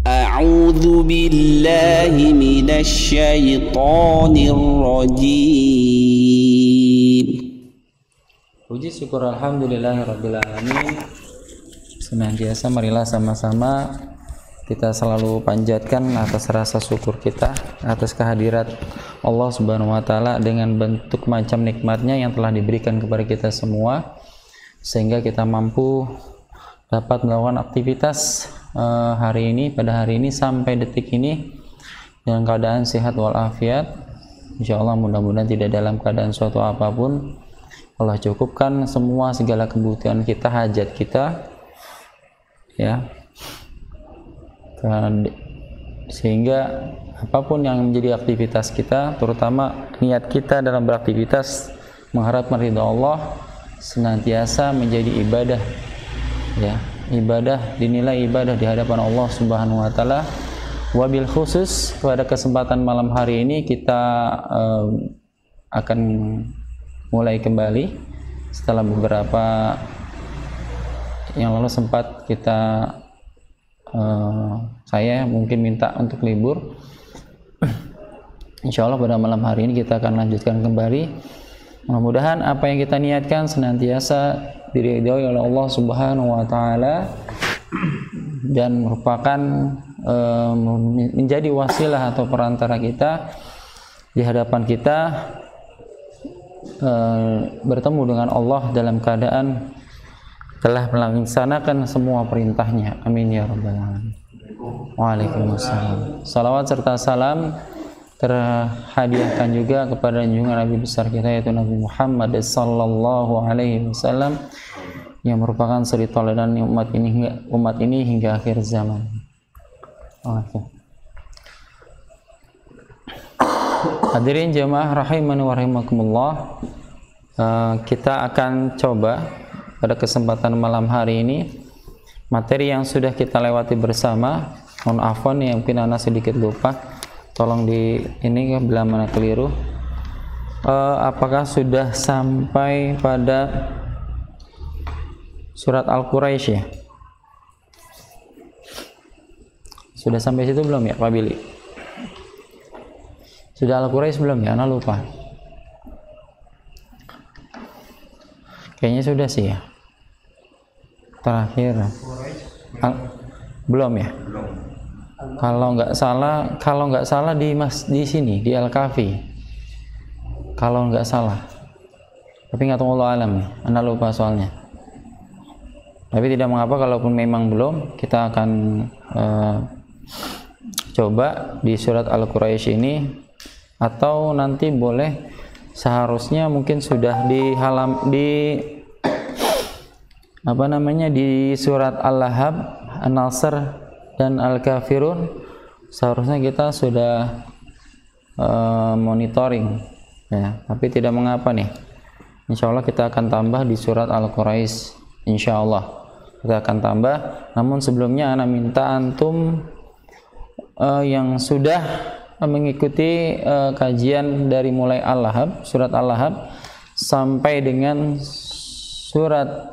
أعوذ بالله من الشيطان الرجيم. Puji syukur alhamdulillahirabbil alamin. Senantiasa marilah sama-sama kita selalu panjatkan atas rasa syukur kita atas kehadirat Allah Subhanahu wa taala dengan bentuk macam nikmatnya yang telah diberikan kepada kita semua sehingga kita mampu dapat melakukan aktivitas pada hari ini sampai detik ini dalam keadaan sehat walafiat. Insyaallah mudah-mudahan tidak dalam keadaan suatu apapun. Allah cukupkan semua segala kebutuhan kita, hajat kita, ya, sehingga apapun yang menjadi aktivitas kita, terutama niat kita dalam beraktivitas mengharapkan ridha Allah, senantiasa menjadi ibadah, ya, ibadah dinilai ibadah di hadapan Allah Subhanahu wa taala. Wabil khusus pada kesempatan malam hari ini kita akan mulai kembali setelah beberapa yang lalu sempat kita saya mungkin minta untuk libur. Insya Allah pada malam hari ini kita akan lanjutkan kembali. Mudah-mudahan apa yang kita niatkan senantiasa diridhoi oleh Allah Subhanahu wa taala dan merupakan menjadi wasilah atau perantara kita di hadapan kita bertemu dengan Allah dalam keadaan telah melaksanakan semua perintahnya. Amin ya rabbal alamin. Waalaikumsalam. Salawat serta salam terhadiahkan juga kepada junjungan Nabi besar kita yaitu Nabi Muhammad sallallahu alaihi wasallam yang merupakan suri tauladan umat ini hingga akhir zaman. Oke. Hadirin jamaah rahimani wa rahimakumullah, kita akan coba pada kesempatan malam hari ini materi yang sudah kita lewati bersama. Mohon afwan ya, mungkin ana sedikit lupa, tolong di ini bila mana keliru. Apakah sudah sampai pada surat Al-Quraisy ya? Sudah sampai situ belum ya Pak Billy? Sudah Al-Quraisy belum ya? Ana lupa. Kayaknya sudah sih ya. Terakhir. Belum ya? Kalau nggak salah di sini di Al-Kahfi. Kalau nggak salah. Tapi nggak tahu Allah alam nih. Anda lupa soalnya. Tapi tidak mengapa kalaupun memang belum, kita akan coba di surat Al-Quraisy ini, atau nanti boleh seharusnya mungkin sudah di surat Al-Lahab, An-Nasr dan Al-Kafirun seharusnya kita sudah monitoring ya, tapi tidak mengapa nih. Insyaallah kita akan tambah di surat Al-Quraisy. Insyaallah kita akan tambah. Namun sebelumnya ana minta antum yang sudah mengikuti kajian dari mulai Al-Lahab, surat Al-Lahab sampai dengan surat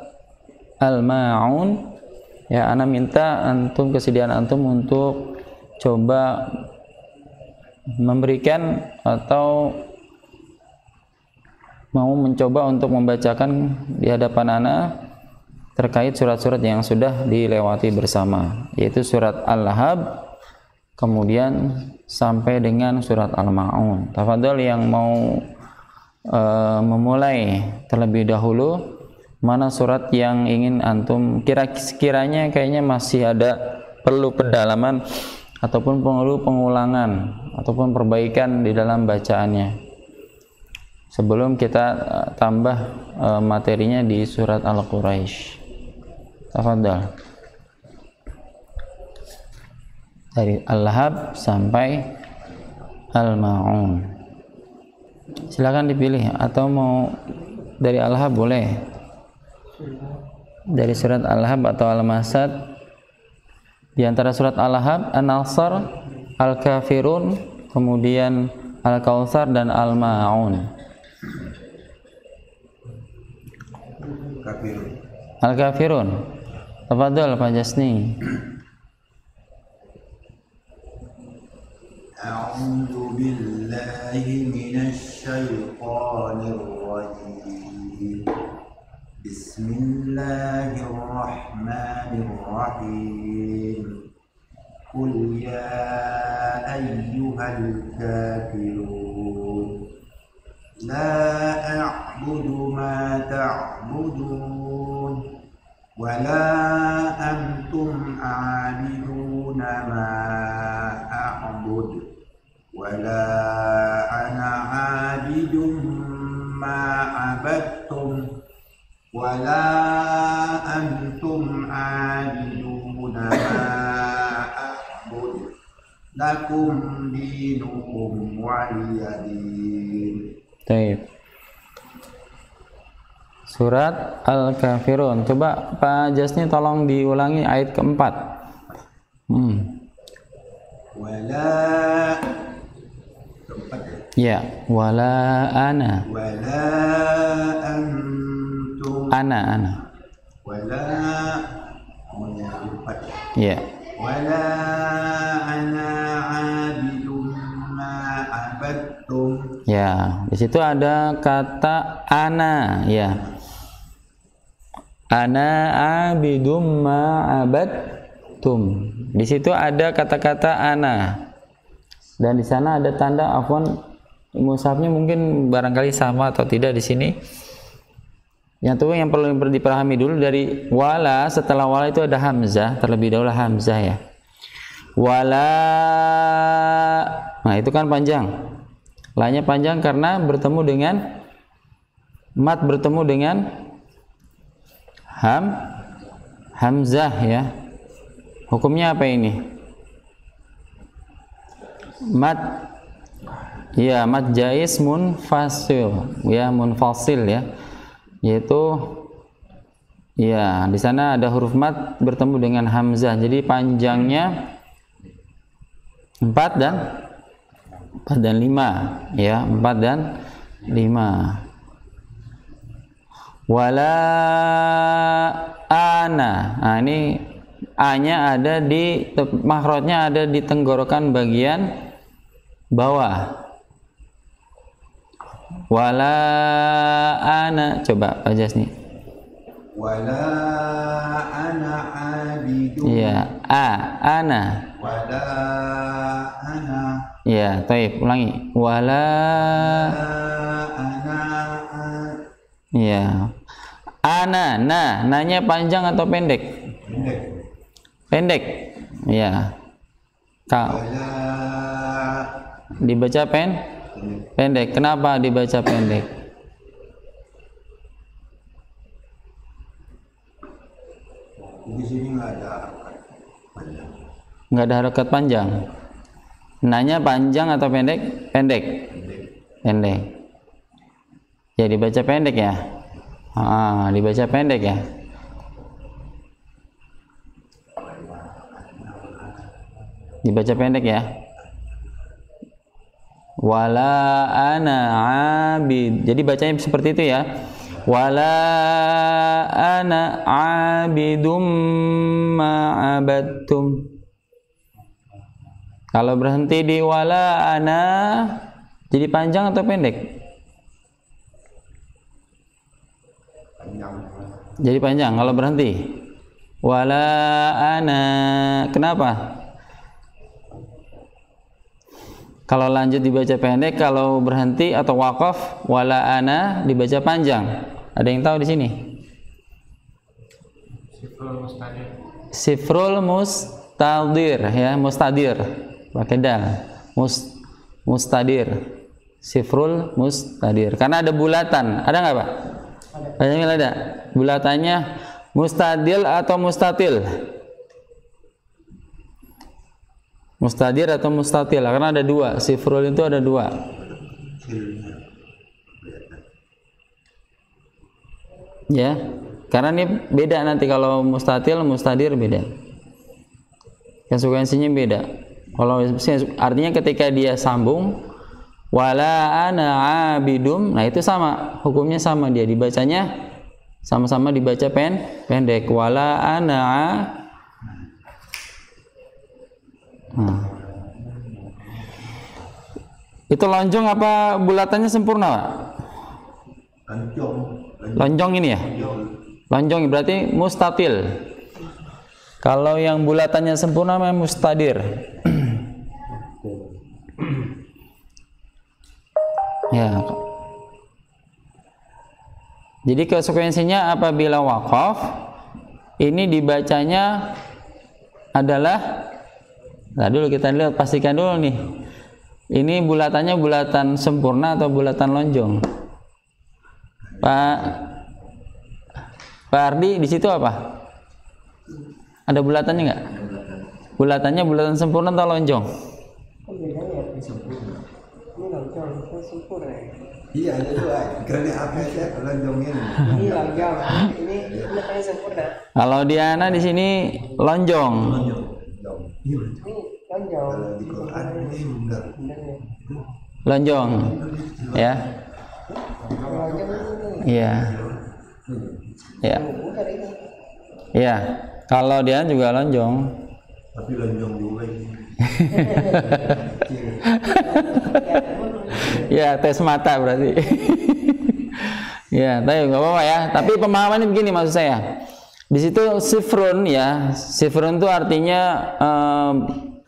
Al-Ma'un, ya, ana minta antum, kesediaan antum untuk coba memberikan atau mau mencoba untuk membacakan di hadapan ana terkait surat-surat yang sudah dilewati bersama, yaitu surat Al-Lahab kemudian sampai dengan surat Al-Ma'un. Tafadhol yang mau memulai terlebih dahulu. Mana surat yang ingin antum kiranya kayaknya masih ada perlu pendalaman ataupun perlu pengulangan ataupun perbaikan di dalam bacaannya sebelum kita tambah materinya di surat Al-Quraisy. Tafadhal. Dari Al-Lahab sampai Al-Ma'un. Silakan dipilih, atau mau dari Al-Lahab boleh. Dari surat Al-Lahab atau Al-Masad. Di antara surat Al-Lahab, An-Nasr, Al-Kafirun, kemudian Al-Kautsar dan Al-Ma'un. Al-Kafirun. Tafadhol Pak Jasni. أعوذ بالله من الشيطان الرجيم بسم الله الرحمن الرحيم قل يا أيها الكافرون لا أعبد ما تعبدون ولا أنتم عابدون ما أعبد ولا أنا عابد ما عبدتم ولا أنتم عابدون ما أعبد لكم دينكم ولي دين. Baik. Surat Al-Kafirun. Coba Pak Jasni tolong diulangi ayat keempat. Wala Ya, wala ana. Wala antum. Ana. Wala Ya. Wala ana abidum ma abadtum. Ya, di situ ada kata ana, ya. Ana abidum ma abadtum. Di situ ada kata-kata ana. Dan di sana ada tanda afwan, mushafnya mungkin barangkali sama atau tidak di sini. Yang perlu dipahami dulu dari wala, setelah wala itu ada hamzah, terlebih dahulu hamzah ya. Wala. Nah, itu kan panjang. La-nya panjang karena bertemu dengan mat, bertemu dengan hamzah ya. Hukumnya apa ini? Mat ya, mat jaiz munfasil ya, munfasil ya. Yaitu ya, di sana ada huruf mat bertemu dengan hamzah. Jadi panjangnya 4 dan 5 ya, 4 dan 5. Wala ana. Nah, ini a-nya ada di makhrajnya, ada di tenggorokan bagian bawah. Wala ana, coba Pak Jasni. Wala ana abidun. Ya, ana. Wala ana. Ya, taib, ulangi. Wala ana. Ya. Ana, nanya panjang atau pendek? Pendek. Ya. Kau dibaca pendek. Kenapa dibaca pendek? Di sini nggak ada panjang. Nggak ada harokat panjang. Nanya panjang atau pendek? Pendek. Ya, dibaca pendek ya. Dibaca pendek ya. Dibaca pendek ya. Wala ana abid. Jadi bacanya seperti itu ya. Wala ana abidum ma'abadtum. Kalau berhenti di wala ana, jadi panjang atau pendek? Jadi panjang kalau berhenti. Wala ana. Kenapa? Kalau lanjut dibaca pendek, kalau berhenti atau wakaf wala ana dibaca panjang. Ada yang tahu di sini? Sifrul mustadir ya, mustadir. Pakai dal. Mustadir. Sifrul mustadir. Karena ada bulatan. Ada nggak Pak? Ada. Bulatannya mustadil atau mustatil? Mustadir atau mustatil, karena ada dua. Sifrul itu ada dua. Ya, karena ini beda nanti kalau mustatil, mustadir beda. Konsekuensinya beda. Kalau artinya ketika dia sambung wala ana abidum, nah itu sama, hukumnya sama, dia dibacanya sama-sama dibaca pendek. Wala ana Itu lonjong apa bulatannya sempurna, Pak? Lonjong. Lonjong ini ya? Lonjong berarti mustatil. Kalau yang bulatannya sempurna memang mustadir. Ya. Jadi konsekuensinya apabila waqaf ini dibacanya adalah, nah dulu kita lihat, pastikan dulu nih. Ini bulatannya bulatan sempurna atau bulatan lonjong? Pak Ardi di situ apa? Ada bulatannya nggak? Bulatannya bulatan sempurna atau lonjong? Iya, ada dua. Karena apa sih lonjong ini? Ini lonjong, ini bulatannya sempurna. Kalau Diana di sini lonjong. Lonjong. Iya. Ini lonjong. Kalau di Quran ini benar. Lonjong. Ya. Lonjong ini. Iya. Ya. Bukan ini. Iya. Kalau Diana juga lonjong. Tapi lonjong juga ini. Ya, tes mata berarti. Ya, tapi nggak apa-apa ya. Tapi pemahamannya begini maksud saya. Di situ sifrun ya. Sifrun itu artinya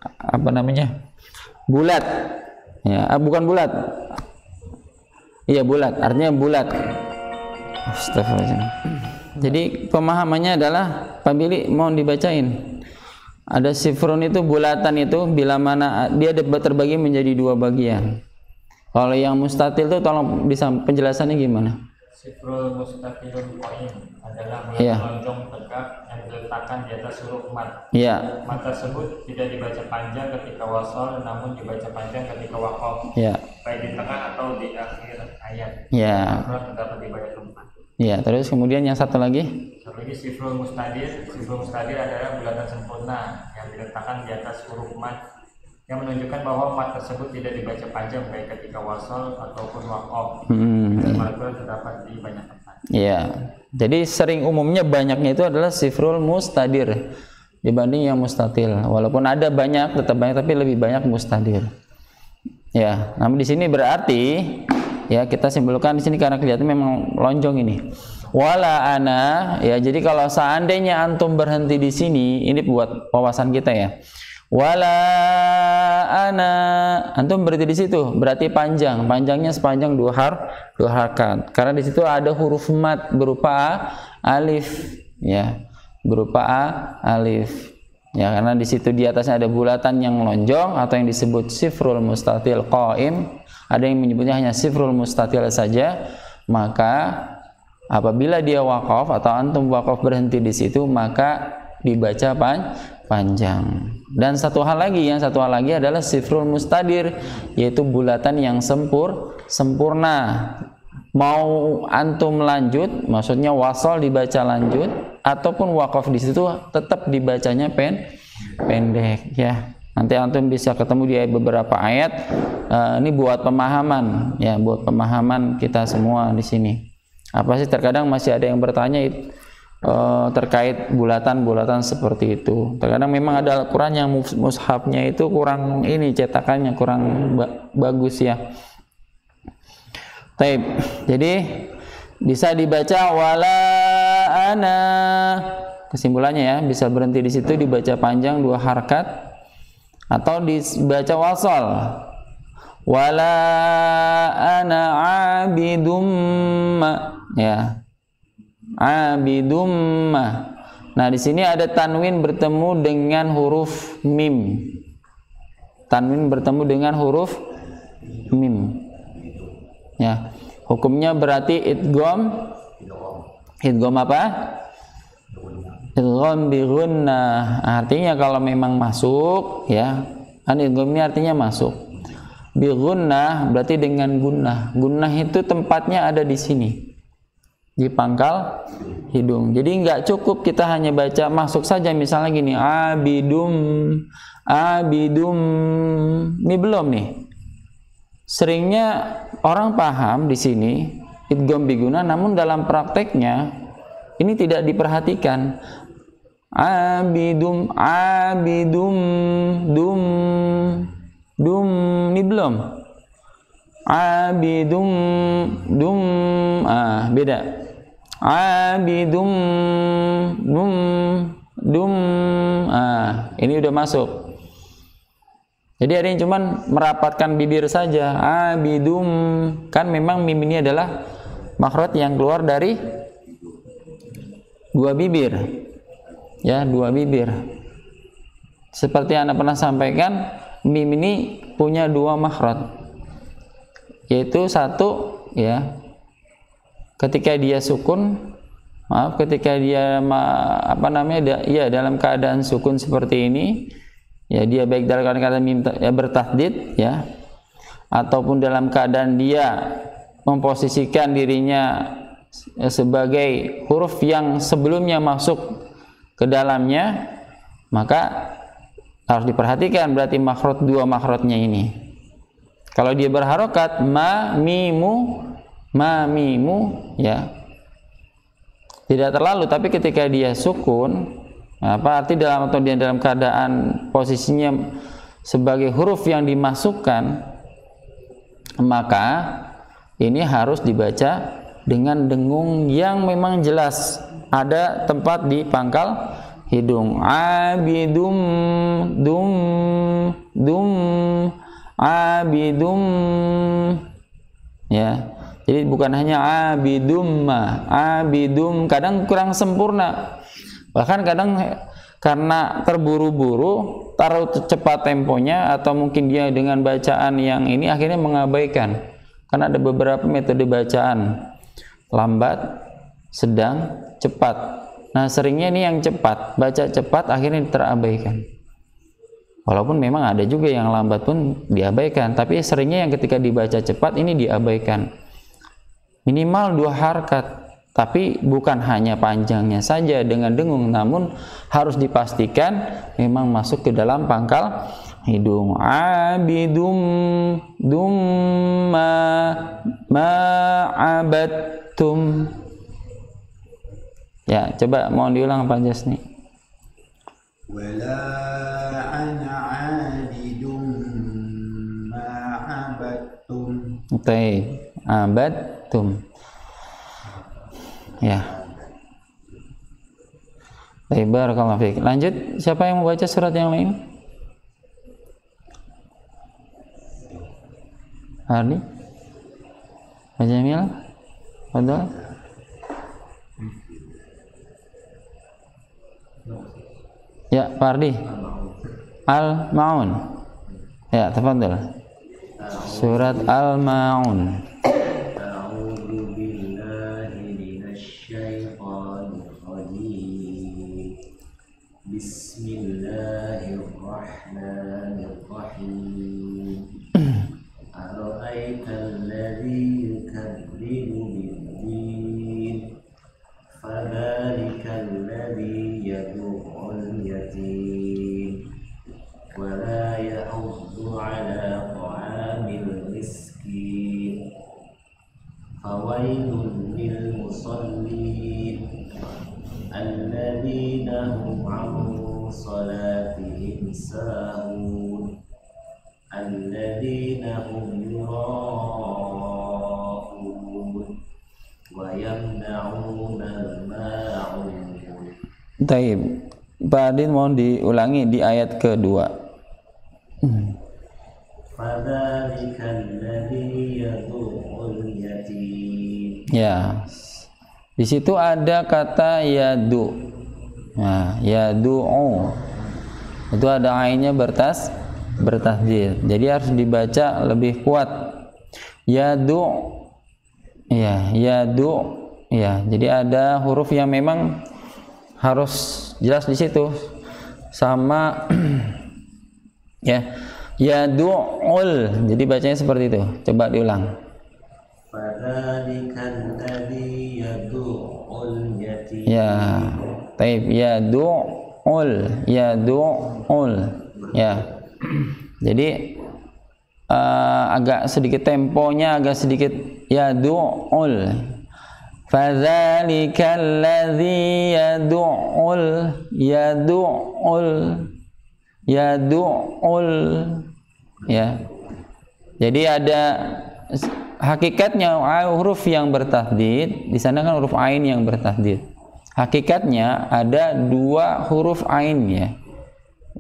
apa namanya? Bulat. Ya, bukan bulat. Iya, bulat. Artinya bulat. Astagfirullahaladzim. Jadi pemahamannya adalah apabila mau dibacain, ada sifrun itu bulatan itu bila mana dia terbagi menjadi dua bagian. Kalau yang mustatil itu tolong bisa penjelasannya gimana? Sifrul mustatilun qaim adalah Iya. lonjong tegak yang diletakkan di atas huruf mat. Iya. Mat tersebut tidak dibaca panjang ketika wasol, namun dibaca panjang ketika waqaf, Iya. baik di tengah atau di akhir ayat. Iya. Al-Quran terdapat di banyak tempat. Iya, terus kemudian yang satu lagi? Satu lagi sifrul mustadir. Sifrul mustadir adalah bulatan sempurna yang diletakkan di atas huruf mat, yang menunjukkan bahwa mat tersebut tidak dibaca panjang baik ketika wasol ataupun waqaf. Dan Al-Quran terdapat di banyak tempat. Iya. Jadi sering umumnya banyaknya itu adalah sifrul mustadir dibanding yang mustatil. Walaupun ada banyak, tetap banyak, tapi lebih banyak mustadir. Ya, namun di sini berarti ya kita simpulkan di sini karena kelihatan memang lonjong ini. Wala ana, ya jadi kalau seandainya antum berhenti di sini, ini buat wawasan kita ya. Wala ana, antum berhenti di situ, berarti panjang, panjangnya sepanjang dua harakat. Karena di situ ada huruf mat berupa alif, ya, berupa alif. Ya, karena di situ di atasnya ada bulatan yang lonjong atau yang disebut sifrul mustatil qaim. Ada yang menyebutnya hanya sifrul mustatil saja. Maka apabila dia waqaf atau antum waqaf berhenti di situ, maka dibaca panjang. Dan satu hal lagi adalah sifrul mustadir, yaitu bulatan yang sempurna. Mau antum lanjut, maksudnya wasol dibaca lanjut, ataupun waqaf di situ tetap dibacanya pendek ya. Nanti antum bisa ketemu di beberapa ayat. Ini buat pemahaman ya, buat pemahaman kita semua di sini. Apa sih terkadang masih ada yang bertanya terkait bulatan-bulatan seperti itu. Terkadang memang ada Al-Quran yang mushafnya itu kurang ini, cetakannya kurang bagus ya. Taib. Jadi bisa dibaca wala ana. Kesimpulannya ya, bisa berhenti di situ dibaca panjang dua harakat atau dibaca wasal. Wala ana abidum ya. Abidum. Nah, di sini ada tanwin bertemu dengan huruf mim. Tanwin bertemu dengan huruf mim. Ya, hukumnya berarti idgham. Idgham apa? Idgham bi gunnah. Artinya kalau memang masuk ya, kan idgham ini artinya masuk. Bi gunnah berarti dengan gunnah. Gunnah itu tempatnya ada di sini. Di pangkal hidung. Jadi nggak cukup kita hanya baca masuk saja, misalnya gini, abidum. Ini belum nih. Seringnya orang paham di sini idgham biguna, namun dalam prakteknya ini tidak diperhatikan. Abidum, dum, ini belum. abidum dum beda. Abidum dum ini udah masuk. Jadi ada yang cuman merapatkan bibir saja. Abidum, kan memang mim ini adalah makhraj yang keluar dari dua bibir. Ya, dua bibir. Seperti yang Anda pernah sampaikan, mim ini punya dua makhraj. Yaitu satu, ya, ketika dia sukun, ketika dia dalam keadaan sukun seperti ini, ya, dia baik dalam keadaan mim bertahdid, ya, ataupun dalam keadaan dia memposisikan dirinya sebagai huruf yang sebelumnya masuk ke dalamnya, maka harus diperhatikan berarti makhraj, dua makhrajnya ini. Kalau dia berharokat ma mimu, ya, tidak terlalu, tapi ketika dia sukun, arti dalam atau dia dalam keadaan posisinya sebagai huruf yang dimasukkan, maka ini harus dibaca dengan dengung yang memang jelas ada tempat di pangkal hidung. Abidum dum abidum, ya. Jadi bukan hanya abidum kadang kurang sempurna. Bahkan kadang karena terburu-buru, taruh cepat temponya, atau mungkin dia dengan bacaan yang ini akhirnya mengabaikan. Karena ada beberapa metode bacaan, lambat, sedang, cepat. Nah, seringnya ini yang cepat, baca cepat akhirnya terabaikan. Walaupun memang ada juga yang lambat pun diabaikan, tapi seringnya yang ketika dibaca cepat ini diabaikan. Minimal 2 harkat, tapi bukan hanya panjangnya saja dengan dengung, namun harus dipastikan memang masuk ke dalam pangkal hidung. Abidum dum ma'abattum. Ya, coba mohon diulang Pak Jasni. Wala ana abidum ma'abattum. Baik, abattum. Ya. Baik, barakallahu fiik. Lanjut, siapa yang mau baca surat yang lain? Ardi? Pak Jamil? Fadal? Ya, Pak Ardi. Al-Ma'un. Ya, tafadhal. Surat Al-Ma'un. Bismillahirrahmanirrahim. Ara'aital ladzi yukadzibu bid-din, fadzalikal ladzi yad'ul yatim wa la yahuddu 'ala ta'amil miskin, fawailun lil musallin alladzina hum 'an salatihim sahun alladzina hum yura'un wa yamna'una al-ma'un. Taib. Pak Adin mohon diulangi di ayat kedua. Fadzalika alladzi yad'ul yatim. Ya. Di situ ada kata yadu. Nah, yadu'u. Itu ada ainnya bertasdid. Jadi harus dibaca lebih kuat. Yadu. Ya, yadu. Ya, jadi ada huruf yang memang harus jelas di situ. Sama ya. Yadu'ul. Jadi bacanya seperti itu. Coba diulang. Fadzalika alladzi yad'ul yatim. Ya. Taib, yadu'ul, yadu'ul. Ya. Jadi agak sedikit temponya agak sedikit yadu'ul. Fadzalikal ladzi yadu'ul. Ya. Jadi ada hakikatnya huruf yang bertasdid, di sana kan huruf ain yang bertasdid. Hakikatnya ada dua huruf ain ya.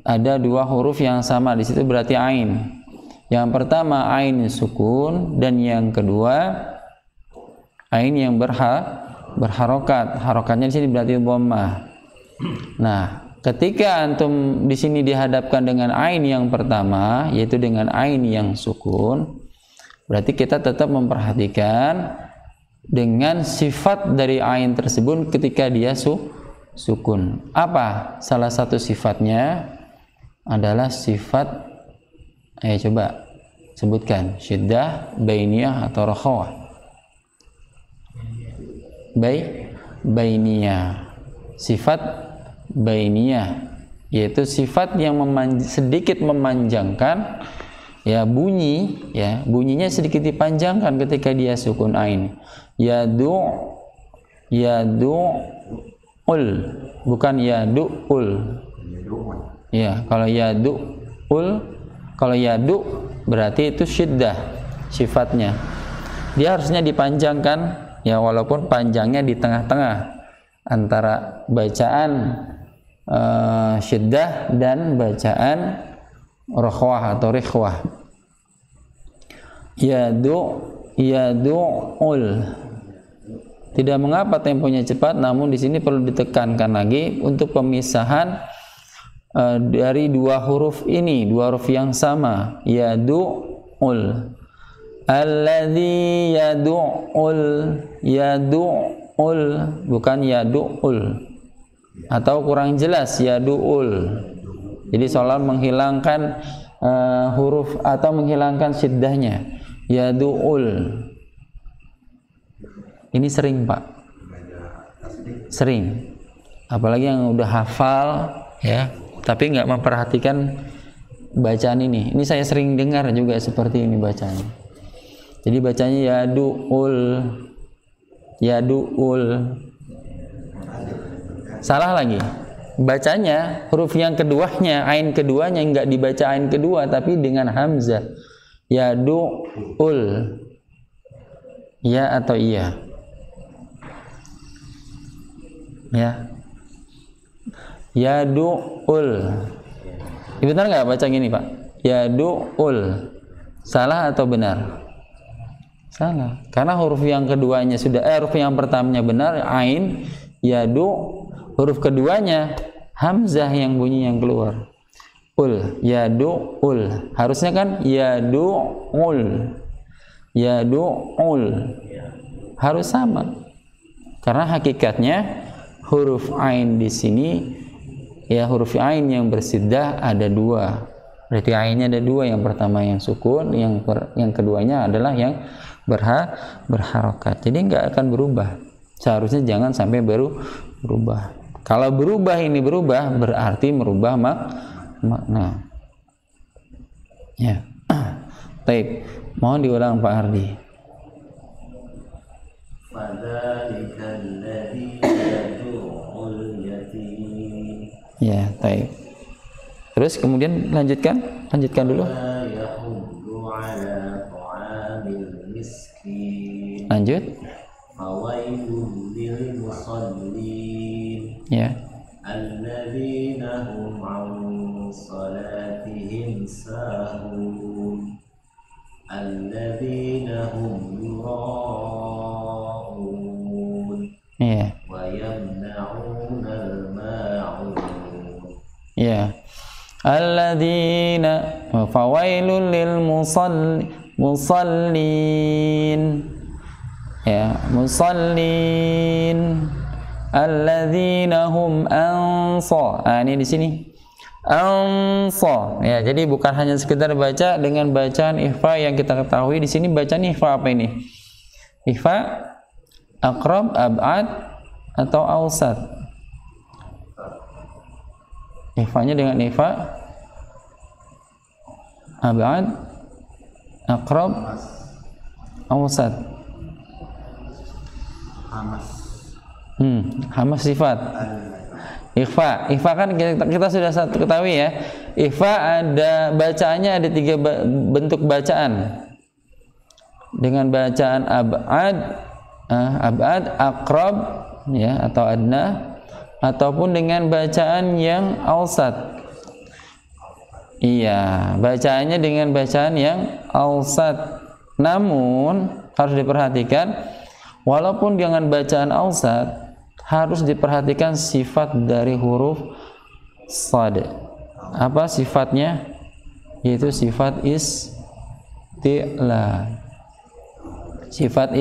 Ada dua huruf yang sama di situ berarti ain. Yang pertama ain sukun dan yang kedua ain yang berharokat. Harokatnya di sini berarti dhammah. Nah, ketika antum di sini dihadapkan dengan ain yang pertama, yaitu dengan ain yang sukun, berarti kita tetap memperhatikan dengan sifat dari ain tersebut ketika dia sukun. Apa? Salah satu sifatnya adalah sifat, coba sebutkan, syiddah, bainiyah atau rakhawah. Bainiyah. Sifat bainiyah yaitu sifat yang sedikit memanjangkan ya bunyi, ya bunyinya sedikit dipanjangkan ketika dia sukun ain. Yadu'ul, bukan yadu'ul. Ya, kalau yadu berarti itu syiddah sifatnya. Dia harusnya dipanjangkan ya, walaupun panjangnya di tengah-tengah antara bacaan syiddah dan bacaan rakhwah atau rikhwah. Yadu'ul. Tidak mengapa temponya cepat, namun di sini perlu ditekankan lagi untuk pemisahan dari dua huruf ini, dua huruf yang sama. Yadu'ul. Alladzi yadu'ul, bukan yadu'ul. Atau kurang jelas yadu'ul. Jadi seolah menghilangkan huruf atau menghilangkan syiddahnya. Yadu'ul. Ini sering, Pak. Sering. Apalagi yang udah hafal ya, tapi nggak memperhatikan bacaan ini. Ini saya sering dengar juga seperti ini bacanya. Jadi bacanya yadu'ul. Salah lagi. Bacanya huruf yang keduanya, ain keduanya nggak dibaca ain kedua, tapi dengan hamzah. Yadu'ul. Ya atau iya? Ya. Yadu'ul. Benar nggak baca gini, Pak? Yadu'ul. Salah atau benar? Salah. Karena huruf yang keduanya sudah huruf yang pertamanya benar, ain, yadu. Huruf keduanya hamzah yang bunyi yang keluar. Ul, yadu'ul. Harusnya kan yadu'ul. Yadu'ul. Harus sama. Karena hakikatnya huruf ain di sini ya, huruf ain yang bersiddah ada dua. Berarti ainnya ada dua, yang pertama yang sukun, yang keduanya adalah yang berharokat. Jadi nggak akan berubah. Seharusnya jangan sampai berubah. Kalau berubah berarti merubah makna. Ya. Baik, mohon diulang Pak Hardi. Ya, baik. Terus kemudian lanjutkan dulu. Lanjut. Ya. Alladzina hum 'an salatihim sahun. Alladzina hum yura'un. Ya. Wa yamna'unal ma'un. Ya. Alladzina fawailul lil musallin. Ya, musallin. Alladzina hum ansa. Ini di sini. Ansa. Ya, jadi bukan hanya sekedar baca dengan bacaan ikhfa yang kita ketahui. Di sini bacaan ikhfa apa ini? Ikhfa aqrab, ab'ad atau awsat? Ikhfanya dengan ikhfa ab'ad, aqrab, awsat. Hamas sifat. Ikhfa kan kita sudah ketahui ya. Ikhfa ada bacaannya, ada tiga bentuk bacaan. dengan bacaan ab'ad, aqrab ya atau adna, ataupun dengan bacaan yang awsat. Iya, bacaannya dengan bacaan yang awsat. Namun harus diperhatikan, walaupun dengan bacaan awsat, harus diperhatikan sifat dari huruf shad. Apa sifatnya? Yaitu sifat isti'la. Sifat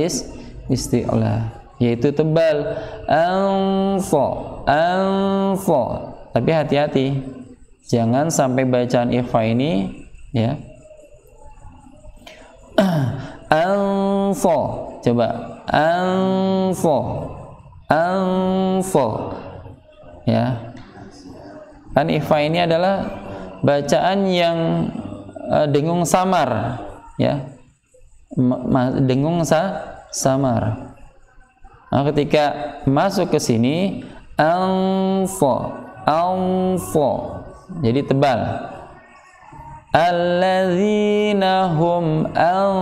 isti'la, yaitu tebal. Anfo. Tapi hati-hati, jangan sampai bacaan ikhfa ini ya. Anfo, coba anfo ya. Kan ikhfa ini adalah bacaan yang dengung samar ya. Dengung samar. Nah, ketika masuk ke sini anfo, jadi tebal. Alladzina hum an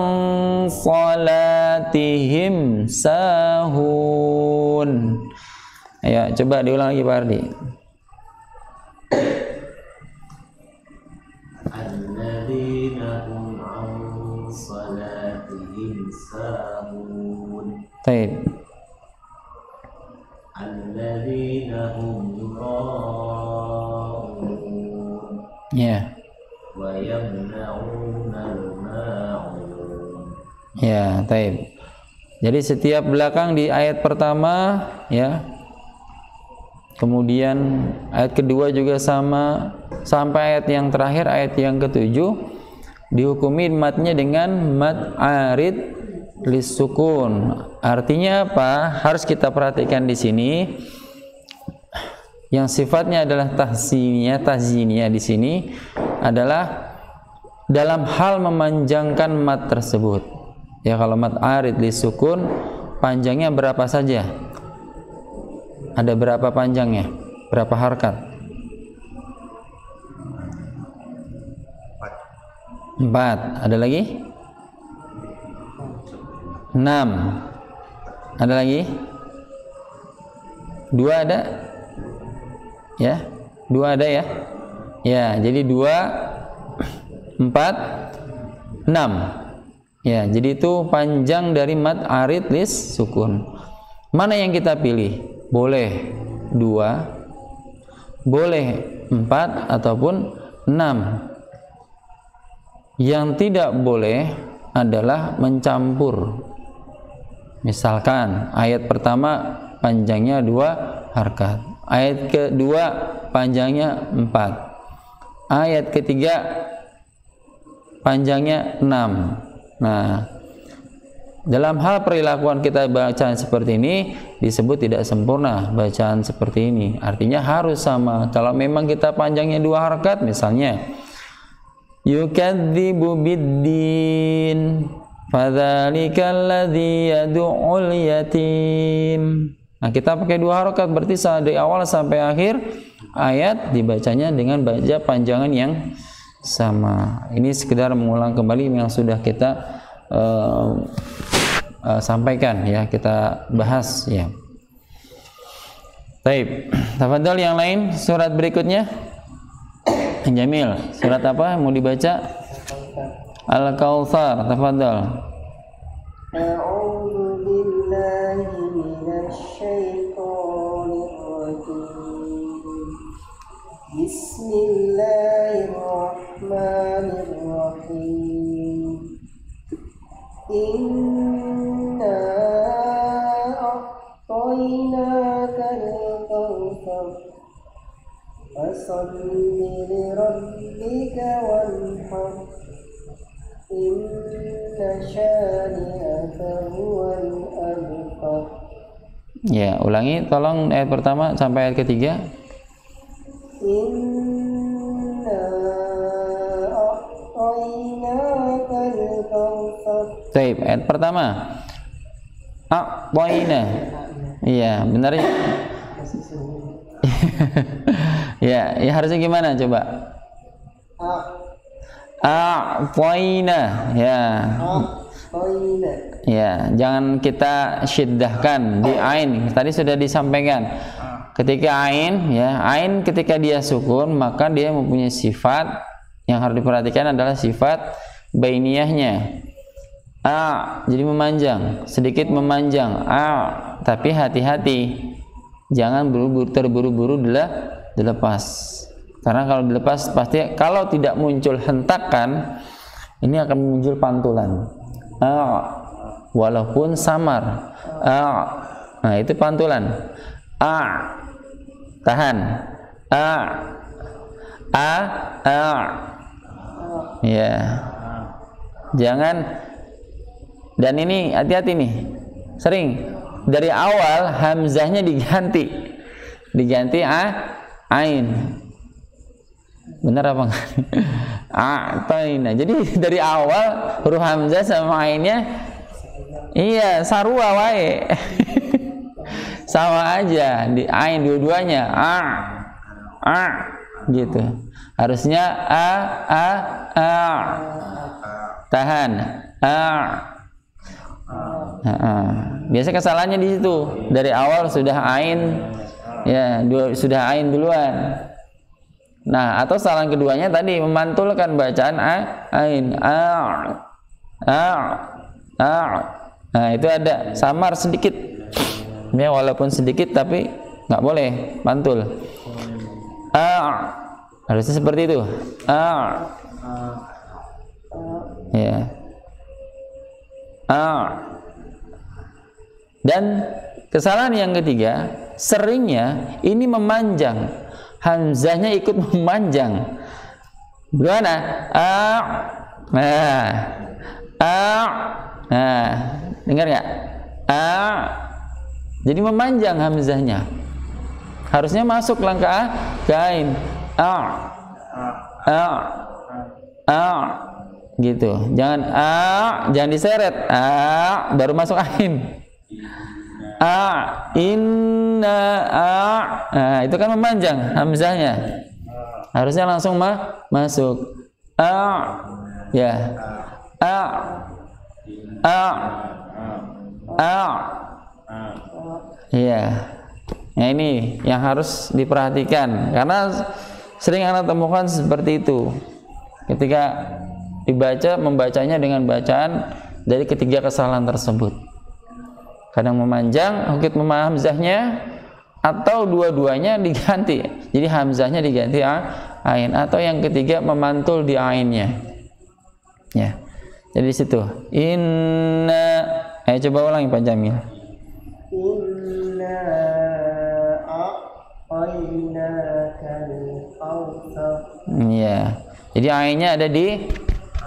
salatihim sahun. Ayo coba diulang lagi Pak Ardi. Alladzina hum an salatihim sahun. Baik. Alladzina hum yura'un. Ya. Wa yamna'una al-ma'un. Ya, baik. Jadi setiap belakang di ayat pertama ya. Kemudian ayat kedua juga sama, sampai ayat yang terakhir, ayat yang ke-7 dihukumi matnya dengan mad arid lisukun. Artinya apa? Harus kita perhatikan di sini. Yang sifatnya adalah tahziniyah di sini adalah dalam hal memanjangkan mat tersebut. Ya, kalau mat arid lisukun panjangnya berapa saja? Ada berapa panjangnya? Berapa harkat? 4. Ada lagi? 6. Ada lagi? 2 ada? Ya, 2 ada ya? Ya, jadi 2, 4, 6. Ya, jadi itu panjang dari mad arid lis sukun. Mana yang kita pilih? Boleh 2, boleh 4 ataupun 6. Yang tidak boleh adalah mencampur. Misalkan ayat pertama panjangnya 2 harkat, ayat kedua panjangnya 4, ayat ketiga panjangnya 6. Nah, dalam hal perilakuan kita bacaan seperti ini disebut tidak sempurna bacaan seperti ini. Artinya harus sama. Kalau memang kita panjangnya 2 harkat, misalnya yukadzibu biddin fadzalikal ladzi yad'ul yatim. Nah, kita pakai 2 harkat, berarti dari awal sampai akhir ayat dibacanya dengan baca panjangan yang sama. Ini sekedar mengulang kembali yang sudah kita sampaikan ya, kita bahas ya. Baik, tafadhol yang lain, surat berikutnya. Jamil, surat apa mau dibaca? Al-Kautsar, tafadhol. A'udzu billahi minasy syaithanir rajim. Bismillahirrahmanirrahim. Inna a'tainakal kautsar fasalli lirabbika wanhar inna syani'aka huwal abtar. Ya, ulangi tolong ayat pertama sampai ayat ketiga. Inna a'tainakal kautsar. Baik, ayat pertama. A'taina. Iya, benar ya? Ya, harusnya gimana coba? A'taina. Ya. Ya, jangan kita syiddahkan di ain. Tadi sudah disampaikan. Ketika ain, ya, ain ketika dia sukun, maka dia mempunyai sifat yang harus diperhatikan adalah sifat bainiyahnya. Jadi memanjang, sedikit memanjang. Tapi hati-hati, jangan terburu-buru dilepas. Karena kalau dilepas pasti, kalau tidak muncul hentakan, ini akan muncul pantulan. Walaupun samar. Nah, itu pantulan. Tahan. Ya. Jangan. Dan ini hati-hati nih. Sering dari awal hamzahnya diganti ain. Benar apa enggak? Ta'ina. Jadi dari awal huruf hamzah sama ainnya iya sarua wae. Sama aja di ain dua-duanya. Gitu. Harusnya tahan. Biasa kesalahannya di situ. Dari awal sudah ain, ya, sudah ain duluan. Nah, atau kesalahan keduanya tadi memantulkan bacaan ain. Nah, itu ada samar sedikit. Ya, walaupun sedikit tapi nggak boleh mantul. Harusnya seperti itu. Ya. Dan kesalahan yang ketiga, seringnya ini memanjang. Hamzahnya ikut memanjang. Bagaimana? Dengar nggak? Jadi memanjang hamzahnya. Harusnya masuk langkah kain. Gitu. Jangan diseret. Baru masuk ain. Nah, itu kan memanjang hamzahnya. Harusnya langsung masuk. Ya. Iya. Nah, ini yang harus diperhatikan karena sering anak temukan seperti itu. Ketika membacanya dengan bacaan dari ketiga kesalahan tersebut. Kadang memanjang, ukit hamzahnya, atau dua-duanya diganti. Jadi hamzahnya diganti ain, atau yang ketiga memantul di ainnya. Ya. Jadi di situ. Ayo coba ulangi Pak Jamil. Inna a'tainakal kautsar. Ya. Jadi ainnya ada di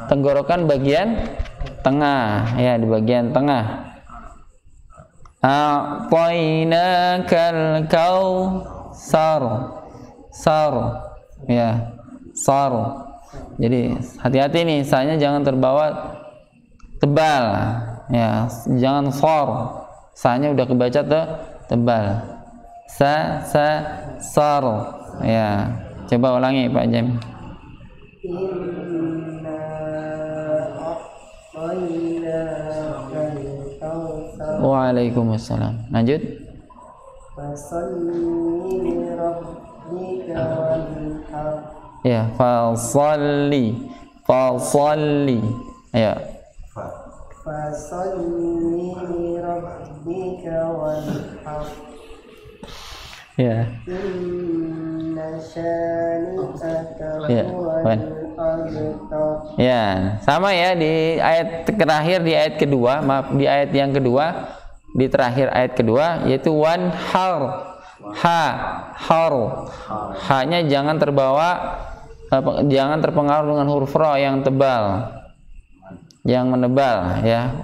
tenggorokan bagian tengah, ya, di bagian tengah. A'tainakal kautsar. Ya. Sar. Jadi hati-hati nih, sanya jangan terbawa tebal. Ya, jangan sar. Sanya udah kebaca tebal. Sar. Ya. Coba ulangi Pak Jam. Inna a'tainakal kautsar. Waalaikumsalam. Lanjut. Fasalli li rabbika wanhar. Ya, fasalli. Ya. Fasalli li rabbika wanhar. Ya. Inna syani'aka Ya, huwal abtar. Ya, sama ya di ayat terakhir, di ayat kedua, maaf, di ayat yang kedua, di terakhir ayat kedua, yaitu wanhar. Hanya jangan jangan terpengaruh dengan huruf ra yang tebal, yang menebal, ya.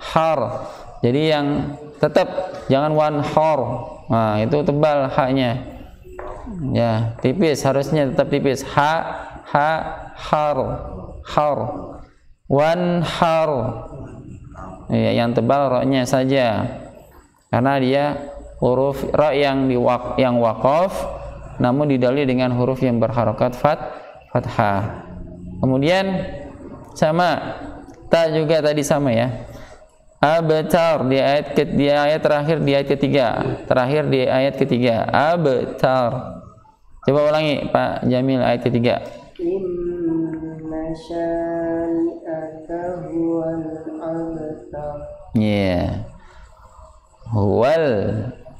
Har. Jadi yang tetap jangan wanhar. Nah, itu tebal haknya. Ya, tipis, harusnya tetap tipis. Har. Wanhar. Ya, yang tebal ra-nya saja. Karena dia huruf ra yang waqaf, namun didalil dengan huruf yang berharokat fathah. Kemudian sama. Ta juga tadi sama ya. Abtar di ayat terakhir di ayat ketiga. Terakhir di ayat ketiga. Abtar. Coba ulangi Pak Jamil ayat ketiga. Inna syani'aka huwal abtar. Yeah. Huwal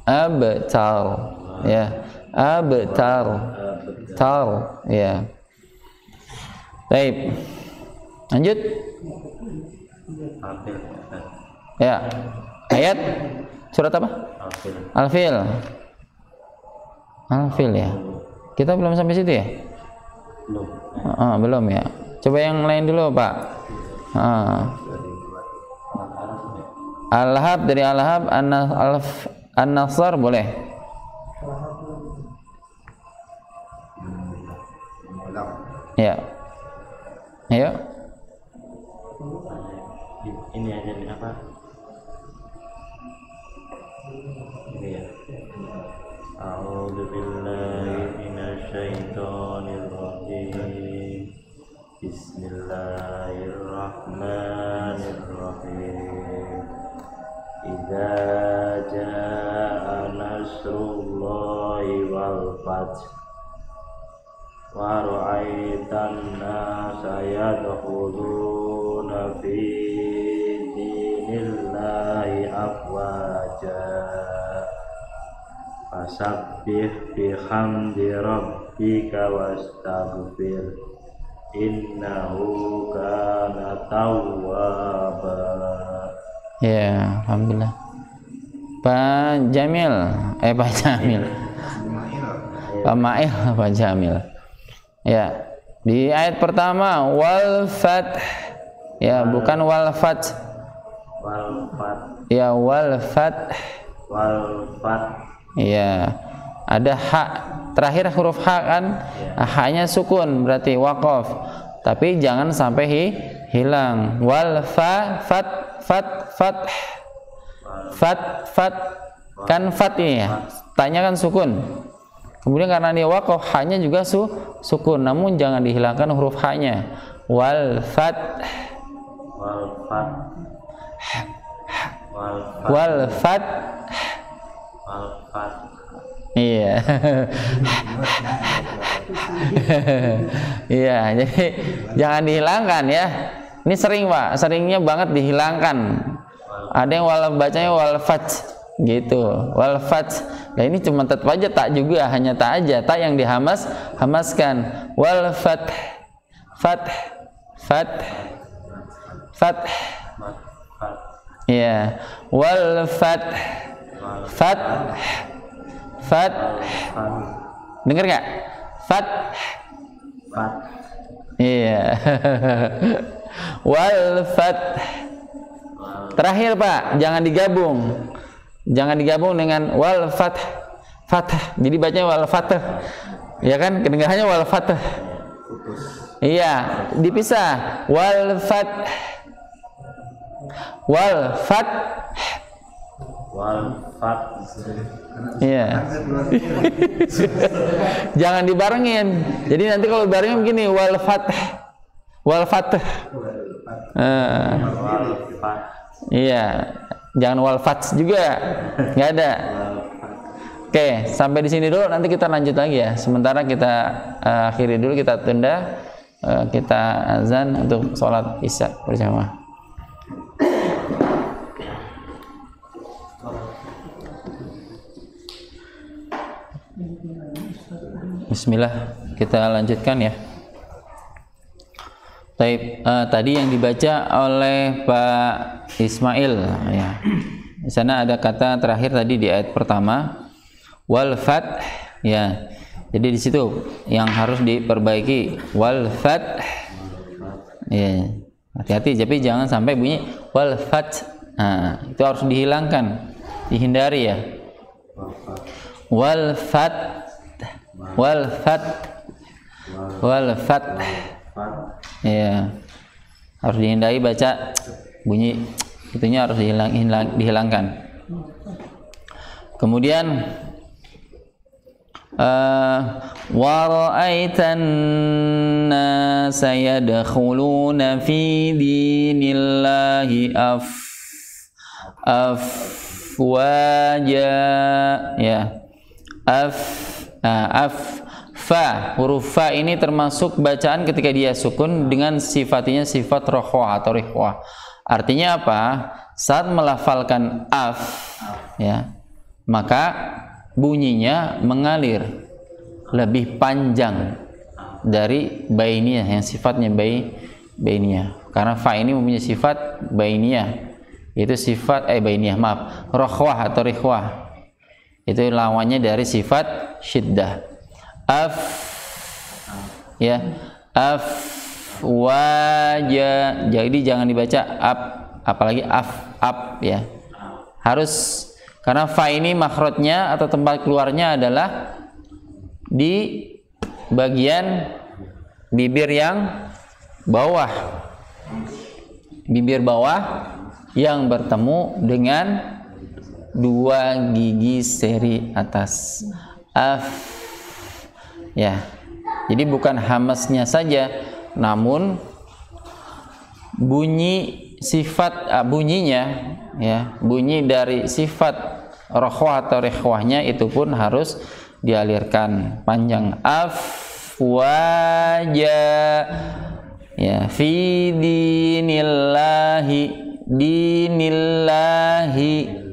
abtar. Ya. Abtar. Tar. Ya. Baik. Lanjut. Ya. Ayat surat apa? Al-Fil. Al-Fil ya. Kita belum sampai situ ya? Belum ya. Coba yang lain dulu, Pak. Al-Lahab dari Al-Lahab, An-Nasr boleh. Ya. Ayo. Ini aja nih apa? Ini ya. A'udzu billahi minasy syaithanir rajim. Bismillahirrahmanirrahim. Idza jaa nasrullahi wal fath wa ra'aitan nasa yadkhuluna fi dinillahi afwaja fasabbih bihamdi rabbika wastaghfir innahu kana tawwaba. Ya, alhamdulillah. Pak Jamil, Pak Jamil. Pak Mail, Pak Jamil. Ya, di ayat pertama wal fath. Ya, bukan wal fath. Wal fath. Ya, wal fath. Wal fath. Ya. Ada ha, terakhir huruf ha kan? Ha-nya sukun berarti waqaf. Tapi jangan sampai hilang. Wal fa fat fat fat fat fat kan fat ini ya. Tanya kan sukun. Kemudian karena dia waqaf, ha-nya juga sukun, namun jangan dihilangkan huruf ha-nya. Wal fat Wal fath. wal fat. Wal fath. Iya. Iya, jadi jangan dihilangkan ya. Ini sering, Pak, seringnya banget dihilangkan. Ada yang bacanya wal fath gitu, wal fath. Nah ini cuma tetap aja tak juga, hanya tak aja, tak yang hamaskan. Wal fath, fath, fath, fath. Iya, wal fath, fath, fath. Dengar nggak? Fath, Fath. iya. Wal fath. Terakhir, Pak, jangan digabung. Jangan digabung dengan wal fath. Fath. Jadi bacanya wal fath. Ya kan? Kedengarannya wal fath. Iya, dipisah. Wal fath. Wal fath. Wal fath. Iya. Jangan dibarengin. Jadi nanti kalau dibarengin begini wal fath. Wal fath. Wal fath. Iya, jangan wal fath juga, nggak ada. Oke, sampai di sini dulu. Nanti kita lanjut lagi ya. Sementara kita akhiri dulu, kita tunda, kita azan untuk sholat isya bersama. Bismillah, kita lanjutkan ya. Taib, tadi yang dibaca oleh Pak Ismail ya. Di sana ada kata terakhir tadi di ayat pertama wal fath ya. Jadi di situ yang harus diperbaiki wal fath. Ya. Hati-hati, tapi jangan sampai bunyi wal fath. Nah, itu harus dihilangkan, dihindari ya. Wal fath. Wal fath. Wal fath. Ya, harus dihindari baca bunyi itunya harus dihilangkan. Kemudian wa ra'aitan nasa yadkhuluna fi dinillahi afwaja, ya. Fa, huruf fa ini termasuk bacaan ketika dia sukun dengan sifatinya sifat rokhwah atau rikhwah. Artinya apa? Saat melafalkan ya, maka bunyinya mengalir lebih panjang dari bainiyah yang sifatnya bainiyah. Karena fa ini mempunyai sifat bainiyah, itu sifat bainiyah, maaf, rokhwah atau rikhwah. Itu lawannya dari sifat syiddah. Ya, waja. Jadi jangan dibaca apalagi ya. Harus, karena fa ini makhrajnya atau tempat keluarnya adalah di bagian bibir yang bawah. Bibir bawah yang bertemu dengan dua gigi seri atas. Ya, jadi bukan hamasnya saja, namun bunyi sifat bunyinya, ya, bunyi dari sifat rokhwah atau rikhwahnya itu pun harus dialirkan panjang. Afwaja, ya, fi dinillahi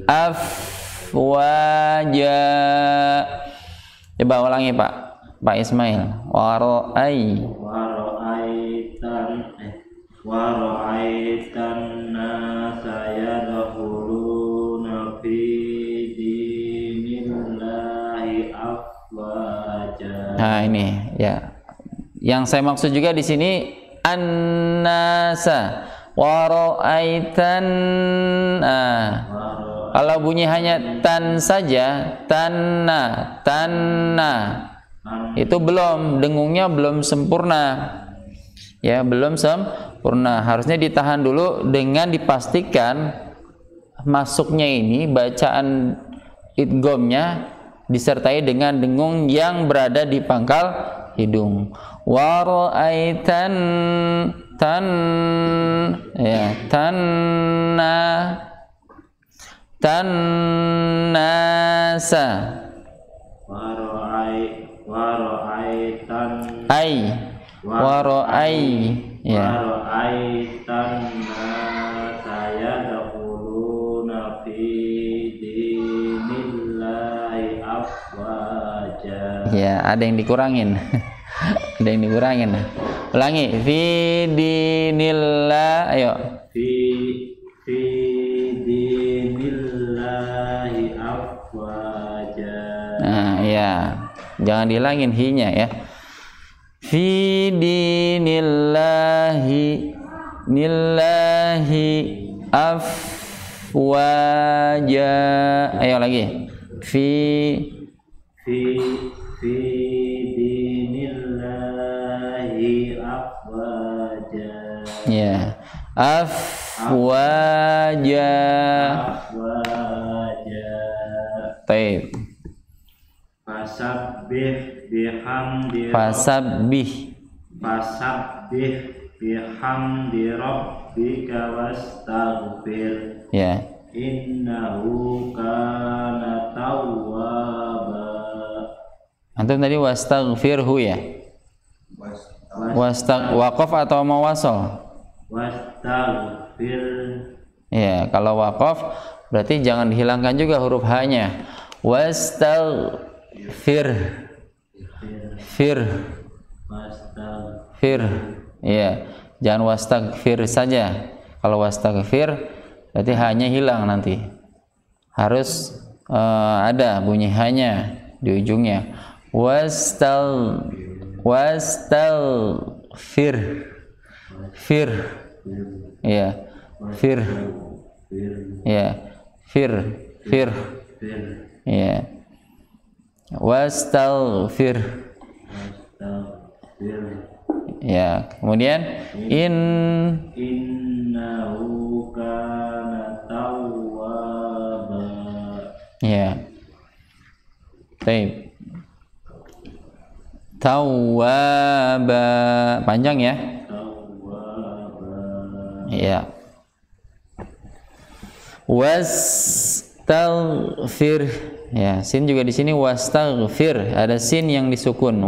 afwaja. Coba ulangi Pak Ismail. Wa ra'aitan nasa yadkhuluna fi dinillahi afwaja. Nah, ini ya. Yang saya maksud juga di sini an-nasa wa ra'aitan. Kalau bunyi hanya tan saja, tanna, itu belum, dengungnya belum sempurna, ya, belum sempurna. Harusnya ditahan dulu dengan dipastikan masuknya ini bacaan idghamnya disertai dengan dengung yang berada di pangkal hidung. Wa ra'aitan ya, tannasa wa ra'ai ya, ya, ada yang dikurangin. Ada yang dikurangin. Ulangi, fi dinillah, ayo. Fi dinillahi afwaja. Nah, ya. Jangan dihilangin hi-nya ya. Fi dinillahi afwaja. Ayo lagi. Fi dinillahi afwaja. Ya. Afwaja. Baik. Fasabbih bihamdi rabbika wastaghfir. Ya. Innahu kana tawwaba. Antum tadi wastaghfirhu ya? Waqaf atau mawasal? Wastaghfir. Ya, kalau waqaf berarti jangan dihilangkan juga huruf h-nya. Wastaghfir. Fir. Ya, jangan wastaghfir saja. Kalau wastaghfir berarti h-nya hilang nanti. Harus ada bunyi h-nya di ujungnya. Wastaghfir. Fir. Ya. Fir. Ya. Fir. Ya. Wastaghfir. Ya, kemudian innahu kana tawwaba. Ya. Baik. Tawwaba. Panjang ya? Iya. Wastaghfir. Ya, sin juga di sini wastaghfir. Ada sin yang disukun.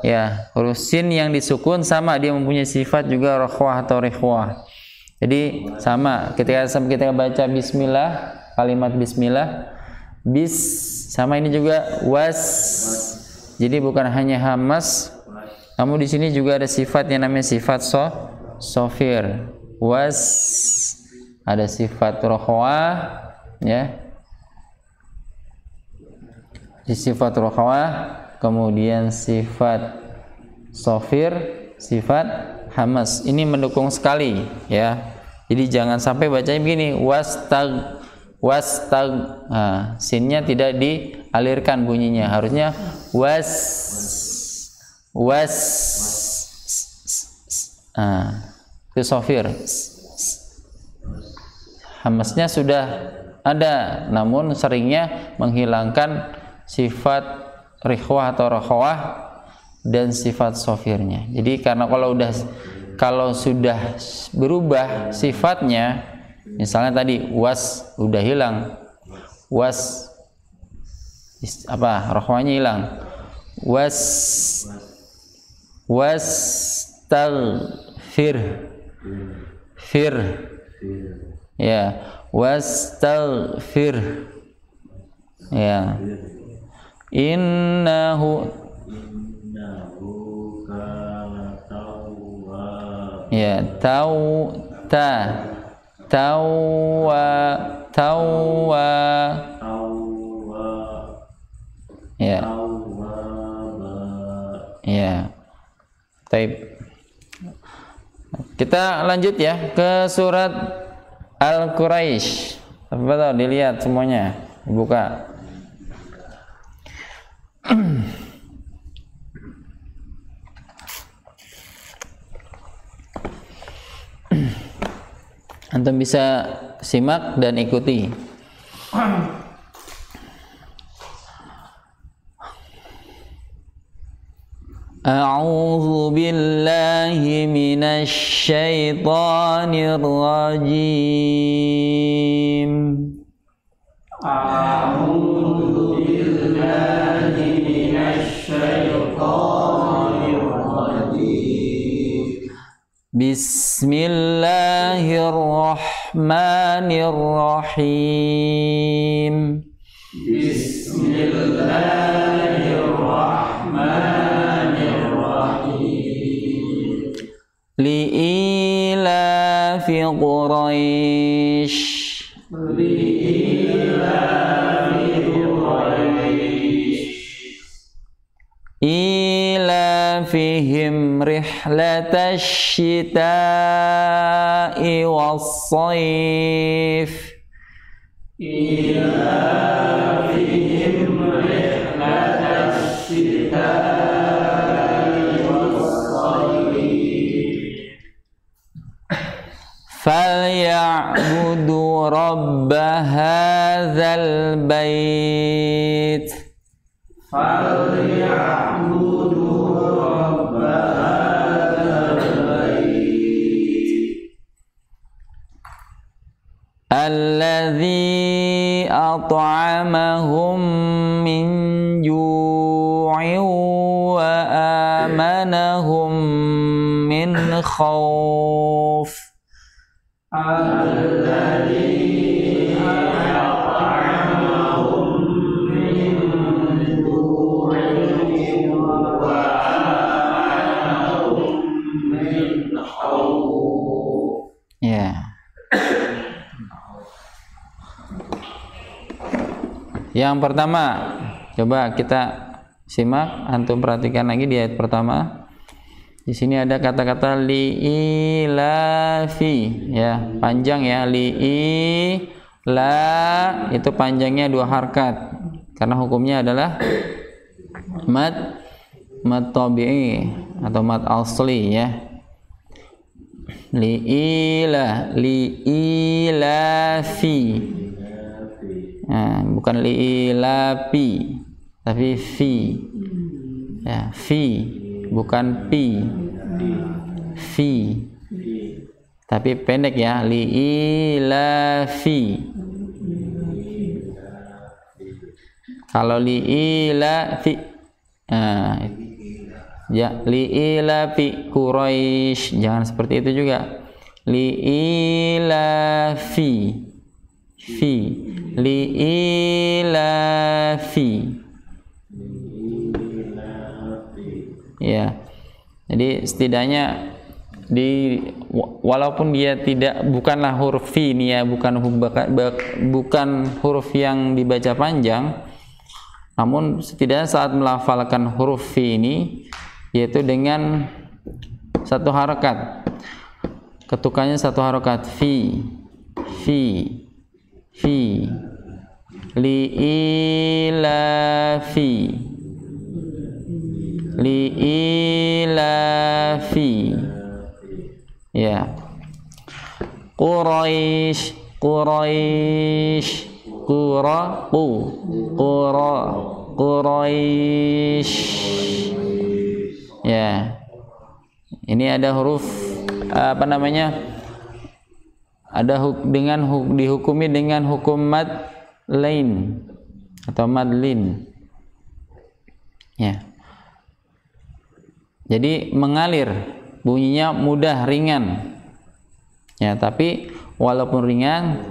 Ya, huruf sin yang disukun sama dia mempunyai sifat juga rakhwah atau rikhwah. Jadi sama ketika kita baca bismillah, kalimat bismillah, sama ini juga jadi bukan hanya hamas, namun di sini juga ada sifat yang namanya sifat sofir. Ada sifat rakhwah, ya. Di sifat rakhwah, kemudian sifat sofir, sifat hamas. Ini mendukung sekali, ya. Jadi jangan sampai bacanya begini, sinnya tidak dialirkan bunyinya, harusnya itu sofir. Hamasnya sudah ada, namun seringnya menghilangkan sifat rikhwah atau rakhwah dan sifat sofirnya. Jadi karena kalau sudah berubah sifatnya, misalnya tadi udah hilang, rakhwahnya hilang, wastaghfir, ya, wastaghfir, ya, innahu ya, ya, ya. Baik. Kita lanjut ya ke surat Al-Quraisy. Betul, dilihat semuanya, buka. Antum bisa simak dan ikuti. A'udzu billahi minasy syaithanir rajim. A'udzu billahi minasy syaithanir rajim. Bismillahirrahmanirrahim. Li'ilafi Quraisy. Ilafihim rihlatash shita'i was-sayf. Ilafihim rihlatash shita'i was-sayf. Falyabudu rabba hadzal bait. Alladzi at'amahum min ju'in wa amanahum min khauf. Alladzi at'amahum min ju'in wa amanahum min khauf. Ya. Yang pertama, coba kita simak, antum perhatikan lagi di ayat pertama. Di sini ada kata-kata li'ilafi, ya, panjang ya, li'ila itu panjangnya 2 harkat karena hukumnya adalah mad tabi'i atau mad asli, ya. Li'ilafi. Nah, bukan li'ilapi tapi fi. Ya, fi bukan pi. Fi. Tapi pendek ya, li ila fi. Kalau li ila fi, ya li ila fi Quraisy, jangan seperti itu juga. Li ila fi, li ila fi. Ya, jadi setidaknya walaupun dia bukanlah huruf fi ini ya, bukan huruf yang dibaca panjang, namun setidaknya saat melafalkan huruf fi ini, yaitu dengan satu harokat, ketukannya satu harokat, fi, li ila fi, li ila fi. Ya, Quraisy, Quraisy. Ya, ini ada huruf apa namanya? Ada dihukumi dengan hukum mad lain atau mad lin. Ya. Jadi mengalir, bunyinya mudah, ringan. Ya, tapi walaupun ringan,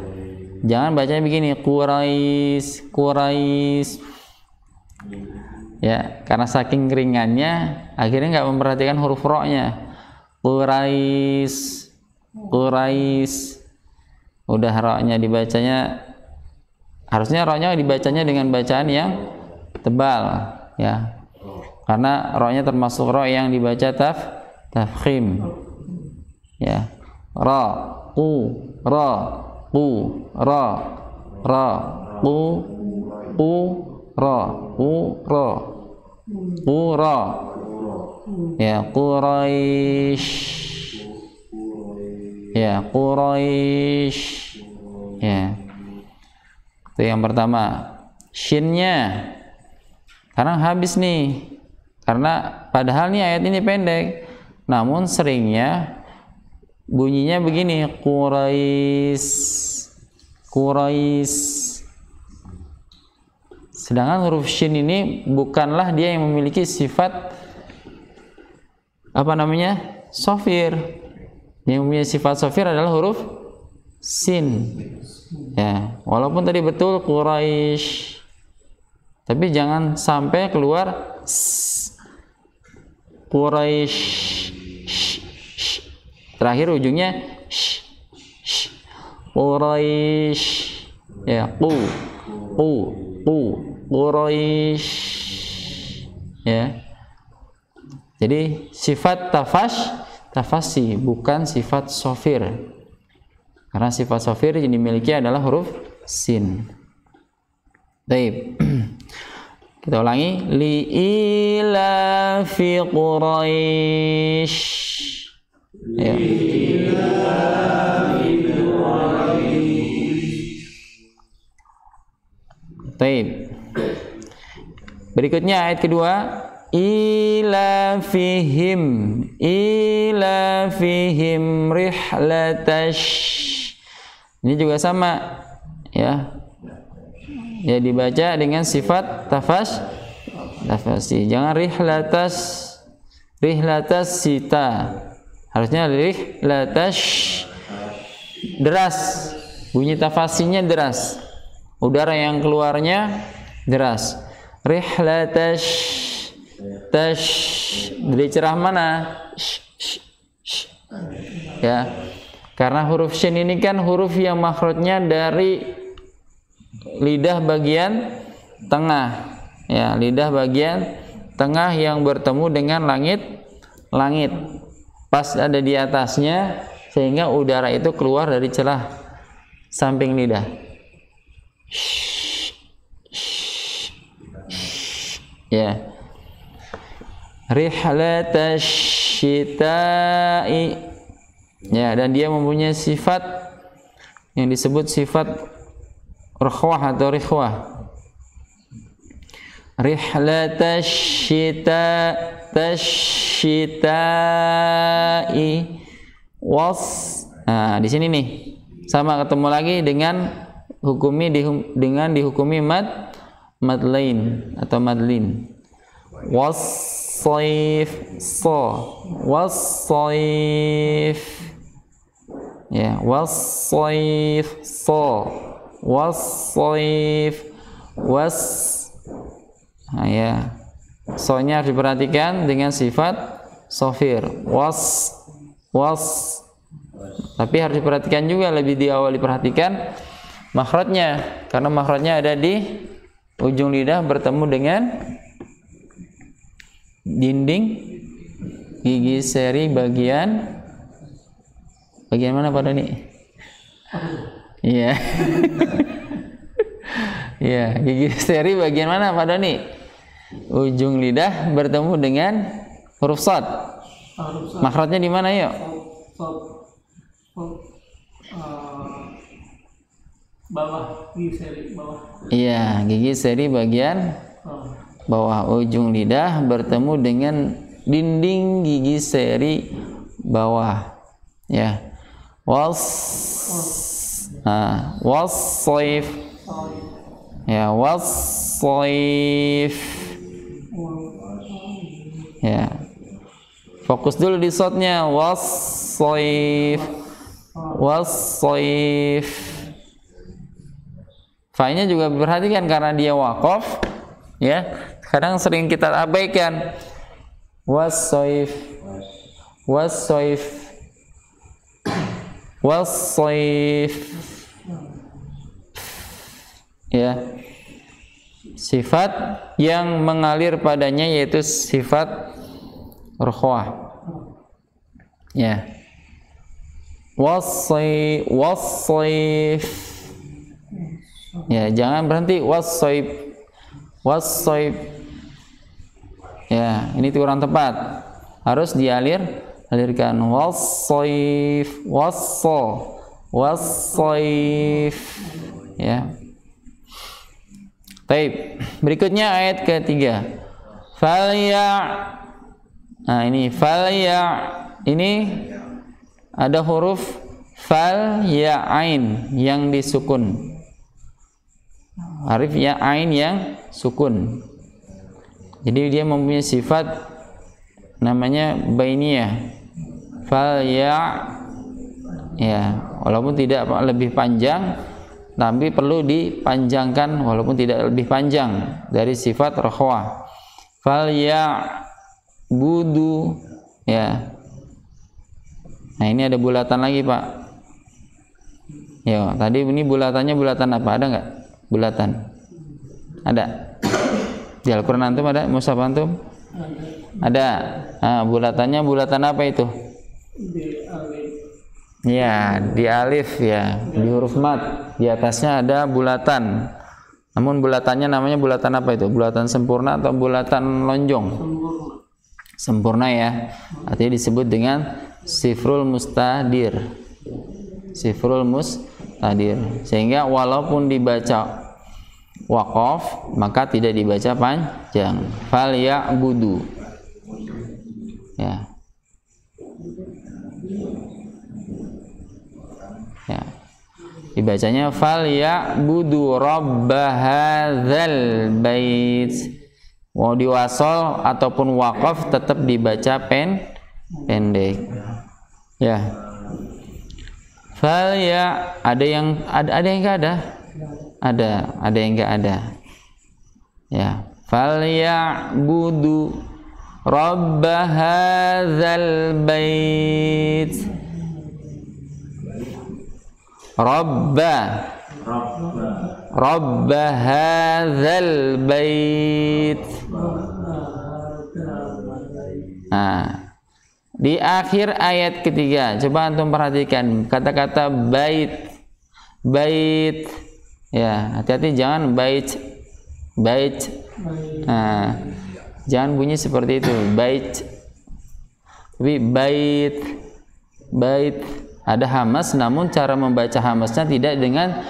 jangan bacanya begini, Quraisy. Ya, karena saking ringannya, akhirnya nggak memperhatikan huruf ro-nya. Quraisy. Udah ro-nya dibacanya, harusnya ro-nya dibacanya dengan bacaan yang tebal, ya. Karena ro-nya termasuk ro yang dibaca tafkhim. Ya. Ra, qu, ra, ya, Quraisy. Ya, Quraisy. Ya. Itu yang pertama. Shinnya sekarang habis nih. Karena padahal nih ayat ini pendek, namun seringnya bunyinya begini, Quraisy. Sedangkan huruf shin ini bukanlah dia yang memiliki sifat apa namanya? Shafir. Yang memiliki sifat shafir adalah huruf sin. Ya, walaupun tadi betul Quraisy, tapi jangan sampai keluar Quraisy. Terakhir ujungnya Quraisy. Ya, Quraisy. Ya. Jadi sifat tafasi bukan sifat shafir. Karena sifat shafir yang dimiliki adalah huruf sin. Baik. Kita ulangi, li ila fi Quraisy. Ya. Baik. Berikutnya ayat kedua, ila fihim rihlatash. Ini juga sama, ya. Ya, dibaca dengan sifat tafasi. Jangan rihlatas sita. Harusnya rihlatash, deras. Bunyi tafasinya deras. Udara yang keluarnya deras. Rihlatash, dari cerah mana? Ya, karena huruf shin ini kan huruf yang makhrajnya dari lidah bagian tengah. Ya, lidah bagian tengah yang bertemu dengan langit. Pas ada di atasnya, sehingga udara itu keluar dari celah samping lidah. Ya. Rihlatash syita'i. Ya, dan dia mempunyai sifat yang disebut sifat rakhwah atau rikhwah. tasyita'i nah di sini nih sama ketemu lagi dengan dihukumi mad lain atau mad lin. Was-sayf was-sayf ya was-sayf was-sayf was. Nah ya, so-nya harus diperhatikan dengan sifat sofir. Was. Tapi harus diperhatikan juga, lebih di awal diperhatikan makhrajnya, karena makhrajnya ada di ujung lidah bertemu dengan dinding gigi seri bagian mana pada nih? Iya. Iya, gigi seri bagian mana pada nih? Ujung lidah bertemu dengan huruf shad. Makhrajnya di mana yuk? Bawah, gigi seri bawah. Iya, gigi seri bagian bawah. Ujung lidah bertemu dengan dinding gigi seri bawah. Ya. Was-sayf. Ya, was-sayf. Ya. Fokus dulu di shadnya. Was-sayf. Was-sayf. Fa-nya juga perhatikan karena dia waqaf, ya. Kadang sering kita abaikan. Was-sayf. Was-sayf. Was-sayf. Ya. Sifat yang mengalir padanya yaitu sifat rukhwah. Ya. Was-sayf. Ya, jangan berhenti was-sayf. Was-sayf. Ya, ini kurang tepat. Harus alirkan was-sayf, was-sayf. Ya. Baik, berikutnya ayat ketiga. Nah, ini ini ada huruf fal ya ain yang disukun. Harif ya ain yang sukun. Jadi dia mempunyai sifat namanya bainiyah. Fal ya, walaupun tidak lebih panjang, tapi perlu dipanjangkan walaupun tidak lebih panjang dari sifat rukhwah. Fal ya budu, ya. Nah, ini ada bulatan lagi, Pak. Ya, tadi ini bulatannya bulatan apa? Ada nggak bulatan? Ada. Di Al-Quran antum ada? Mushaf antum? Ada. Nah, bulatannya bulatan apa itu? Di alif. Ya, di alif ya, di huruf mad. Di atasnya ada bulatan. Namun bulatannya namanya bulatan apa itu? Bulatan sempurna atau bulatan lonjong? Sempurna ya. Artinya disebut dengan sifrul mustadir. Sifrul mustadir. Sehingga walaupun dibaca waqaf, maka tidak dibaca panjang. Fal ya'budu. Ya. Ya. Dibacanya fal ya'budu rabb hadzal bait. Mau diwasal ataupun waqaf tetap dibaca pendek. Ya. Fal ya, ada yang enggak ada? Ada yang enggak ada. Ya. Fal ya'budu rabb hadzal bait. Rabba hadzal bait. Nah, di akhir ayat ketiga, coba antum perhatikan kata-kata bait. Bait. Ya, hati-hati jangan bait. Nah, jangan bunyi seperti itu, bait. Tapi bait. Ada hamas, namun cara membaca hamasnya tidak dengan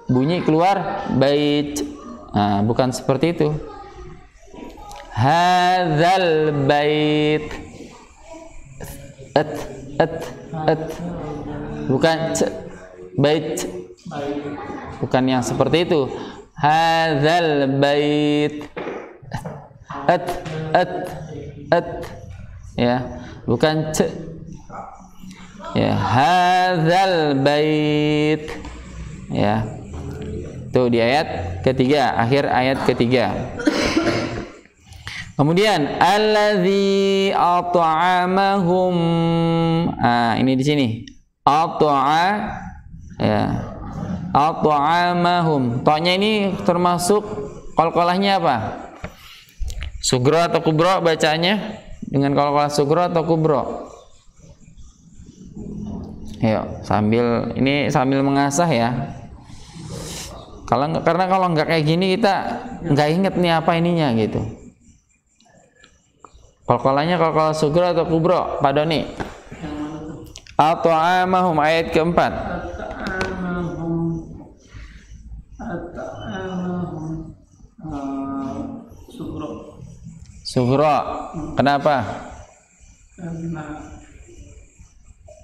bunyi keluar bait. Nah, bukan seperti itu. hadzal bait. Bukan bait. Bukan yang seperti itu. Hadzal bait. Ya, bukan c. Ya, hadzal bait. Ya. Tuh di ayat ketiga, akhir ayat ketiga. Kemudian allazi at'amahum. Ini di sini. Ya. At'amahum. Ta-nya ini termasuk qalqalahnya apa? Sugro atau kubro bacanya? Dengan qalqalah sugro atau kubro? Ayo, sambil mengasah ya. Karena kalau nggak kayak gini kita nggak inget nih apa ininya gitu. Qalqalahnya qalqalah sugro atau kubro, Pak Doni? At'amahum ayat keempat. Sugro. Kenapa? Karena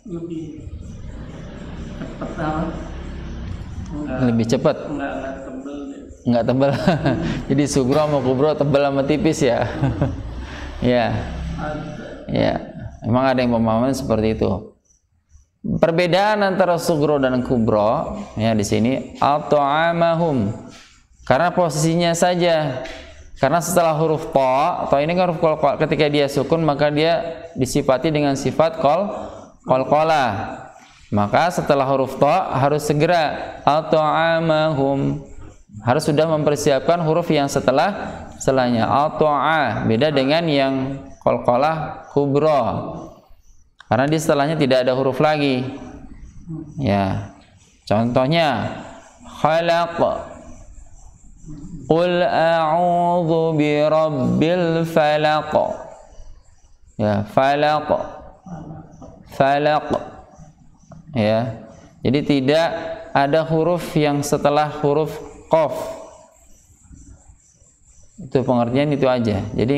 lebih cepat. Lebih cepat. Enggak tebel. Enggak tebal. Jadi sugro sama kubro tebal sama tipis ya. Ya. Ya. Emang ada yang pemahaman seperti itu. Perbedaan antara sugro dan kubro ya di sini at'amahum. Karena posisinya saja. Karena setelah huruf ta ini kan huruf qalqalah, ketika dia sukun maka dia disifati dengan sifat qalqalah. Maka setelah huruf ta harus segera at'amahum. Harus sudah mempersiapkan huruf yang setelahnya. At'a beda dengan yang qalqalah kubra. Karena di setelahnya tidak ada huruf lagi. Ya. Contohnya khalaq. Qul a'udzu birabbil falaq. Ya, falaq. Falaq. Ya. Jadi tidak ada huruf yang setelah huruf qaf. Itu pengertian itu aja. Jadi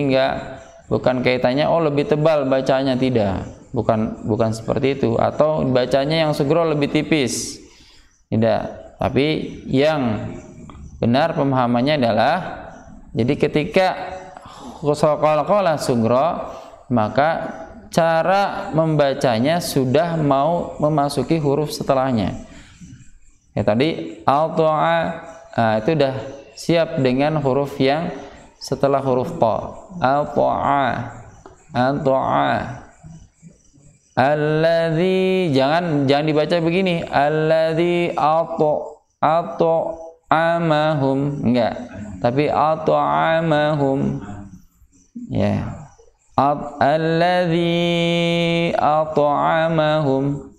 bukan kaitannya lebih tebal bacanya, tidak. Bukan seperti itu, atau bacanya yang sugro lebih tipis. Tidak. Tapi yang benar pemahamannya adalah jadi ketika qalqalah sugro maka cara membacanya sudah mau memasuki huruf setelahnya. Ya tadi al-ta'a itu udah siap dengan huruf yang setelah huruf ta. Al-ta'a. Alladzi jangan dibaca begini. Alladzi at'amahum, enggak. Tapi at'amahum. Ya. Alladzi at'amahum.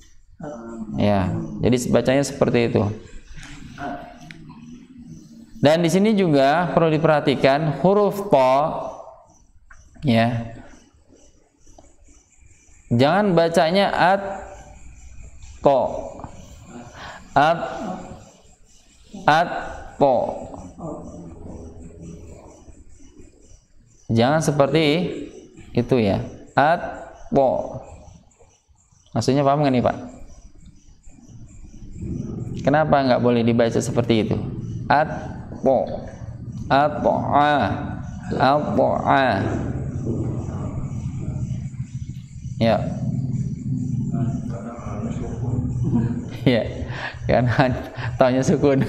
Ya, jadi bacanya seperti itu. Dan di sini juga perlu diperhatikan huruf ta, ya. Jangan bacanya to. To. Jangan seperti itu ya. To. Maksudnya paham nggak nih Pak? Kenapa nggak boleh dibaca seperti itu? To. Ya. Ya, karena taunya sukun.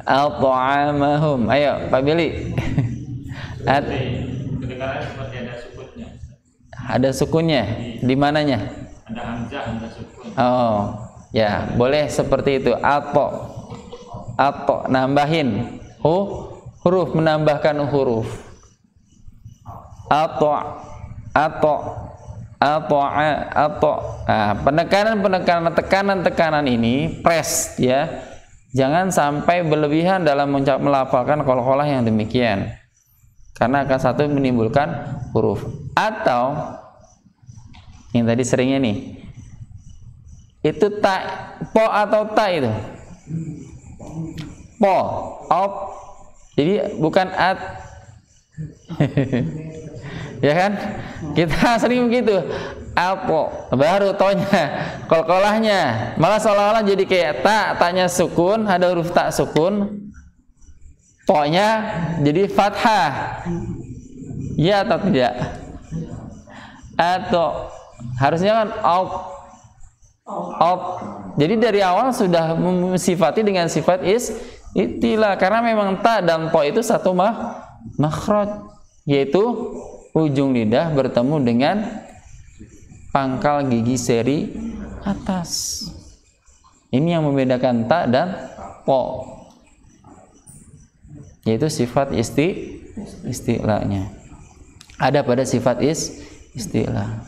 Al-ta'amahum. Ayo, Pak Billy. Kedengarannya seperti ada sukunnya. Ada sukunnya? Di mananya? Ada hamzah sukun. Oh, ya, boleh seperti itu. Atau nambahin huruf, menambahkan huruf. Atau. Nah, tekanan ini press ya. Jangan sampai berlebihan dalam melafalkan qalqalah yang demikian. Karena akan satu menimbulkan huruf. Atau yang tadi seringnya nih. Itu po atau ta itu. Po. Jadi bukan Ya kan? Kita sering begitu. Alpo, baru tonya, kolkolahnya. Malah seolah-olah jadi kayak taknya sukun, ada huruf tak sukun. Tonya jadi fathah. Ya atau tidak? Atau harusnya kan op. Jadi dari awal sudah mensifati dengan sifat istilah, karena memang ta dan to itu satu makhraj, yaitu ujung lidah bertemu dengan pangkal gigi seri atas. Ini yang membedakan ta dan po, yaitu sifat istilahnya ada pada sifat istilah.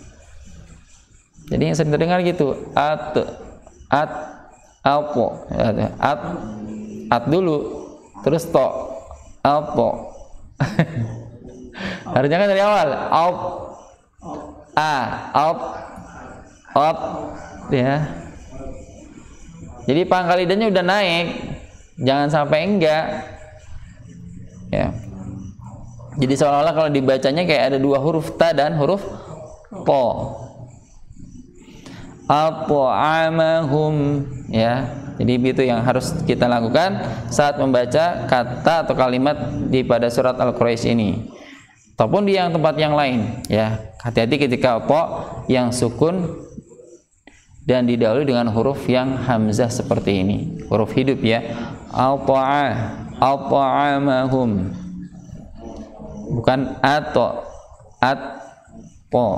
Jadi yang sering terdengar gitu, alpo, at dulu, terus to, alpo. Harusnya kan dari awal, op, ya. Jadi pangkal lidahnya udah naik, jangan sampai enggak, ya. Jadi seolah-olah kalau dibacanya kayak ada dua huruf ta dan huruf po. At'amahum, ya. Jadi itu yang harus kita lakukan saat membaca kata atau kalimat di pada surat Al-Quraisy ini. Ataupun di yang tempat yang lain, ya. Hati-hati ketika yang sukun dan didahului dengan huruf yang hamzah seperti ini. Huruf hidup, ya. At'amahum. Bukan po.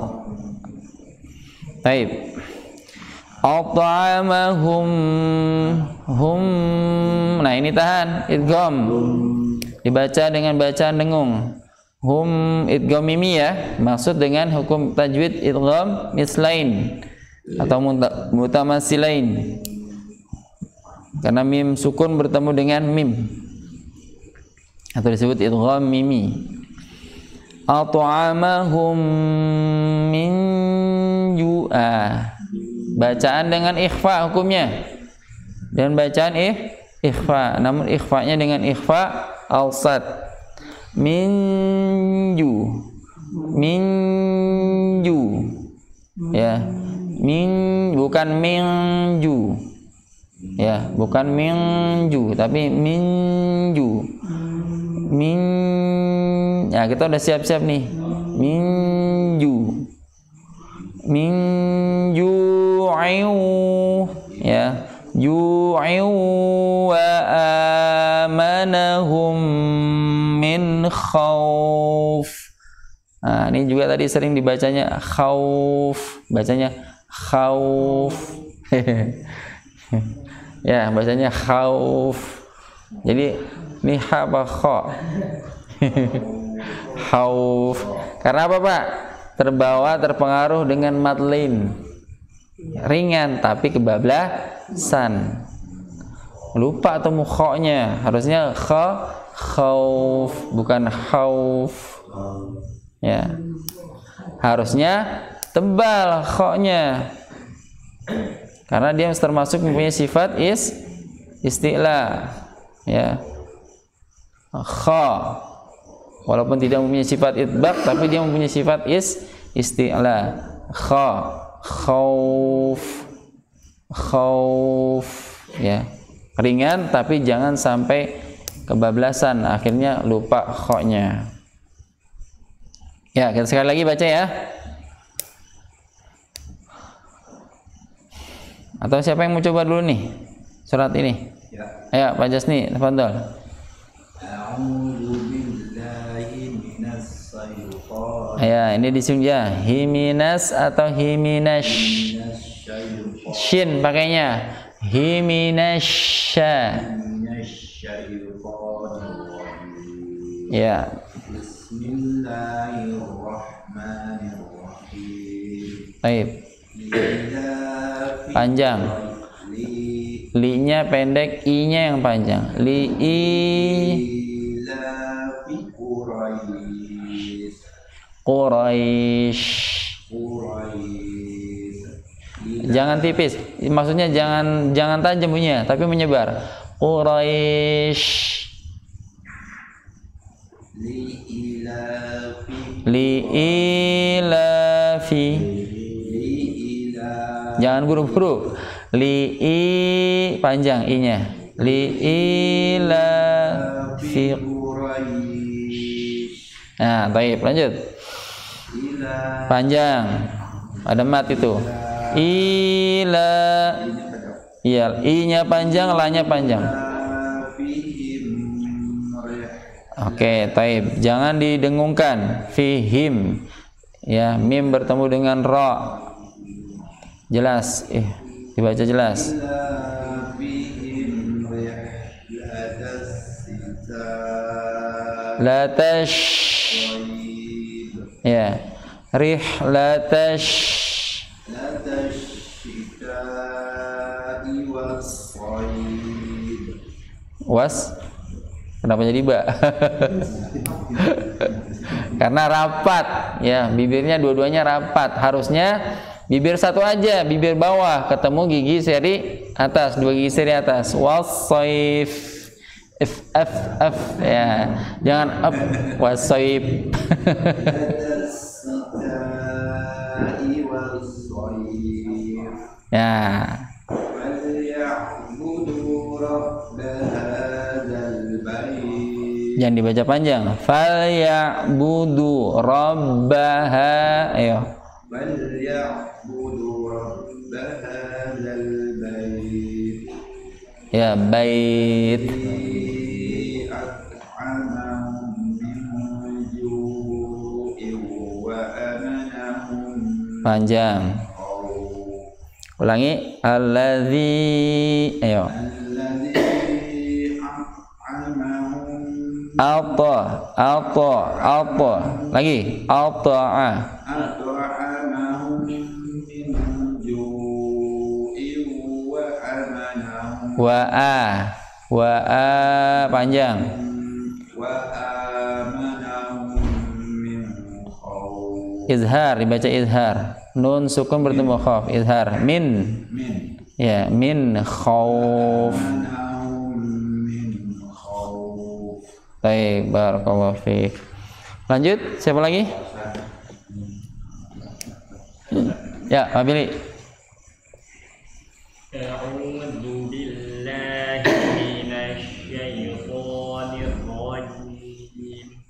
Baik. At'amahum hum. Nah, ini tahan idgham. Dibaca dengan bacaan dengung. Hum idgham mimi, ya. Maksud dengan hukum tajwid idgham mislain atau mutamatsilain. Karena mim sukun bertemu dengan mim, atau disebut idgham mimi. At'amahum min ju'a. Bacaan dengan ikhfa hukumnya, dan bacaan ikhfa, namun ikhfanya dengan ikhfa awsat. Minju, ya, bukan minju, ya, bukan minju, tapi minju. Ya, kita udah siap-siap nih. Minju, ya, ju'u wa amanahum min khauf. Nah, ini juga tadi sering dibacanya khauf, bacanya khauf. Ya, bacanya khauf. Jadi ini ha apa kha? Khauf. Karena apa, Pak? Terpengaruh dengan madlin, ringan tapi kebablasan, lupa atau mukhoknya. Harusnya khauf, bukan khauf, ya. Harusnya tebal khoknya, karena dia termasuk mempunyai sifat istilah, ya. Kha, walaupun tidak mempunyai sifat itbaq, tapi dia mempunyai sifat isti'la. Khauf, ya. Ringan tapi jangan sampai kebablasan, akhirnya lupa khoknya. Ya, kita sekali lagi baca, ya. Atau siapa yang mau coba dulu nih surat ini? Ya. Ayo, Pak Jasni, tafadhol. Ya, ini disinggung, ya. Himinas atau himinash. Shin pakainya. Himinasya. Ya. Baik. Panjang. Li-nya pendek, i-nya yang panjang. Quraisy. Jangan tipis. Maksudnya jangan tajam bunyinya, tapi menyebar. Quraisy. Li'ilafi. Jangan huruf-huruf. Li'i panjang i-nya. Li'ilafi. Nah, baik, lanjut. Panjang. Ada mat itu. Ila. Iya, i-nya panjang, la-nya panjang. Oke, taib. Jangan didengungkan. Fihim. Ya, mim bertemu dengan ra. Jelas. Dibaca jelas. Latash. Ya. Rihlatash. Was. Kenapa jadi ba? Karena rapat, ya, bibirnya dua-duanya rapat. Harusnya bibir satu aja, bibir bawah ketemu gigi seri atas, dua gigi seri atas. Wasaif, f, ya, jangan up. Wasaif. Ya. Jangan dibaca panjang. Fal ya'budu rabbaha. Ayo. Fal ya'budu rabbahadzal bait. Ya, bait. Panjang. Ulangi. Alladzi. Ayo. Alta, lagi alta'a. Wa'a panjang. Izhar, dibaca izhar. Nun sukun bertemu khauf, izhar. Min. Ya, min khauf. Baik, barakallahu fiik. Lanjut, siapa lagi? Ya, Pak Billy. A'udzu billahi minasy syaithanir rajim.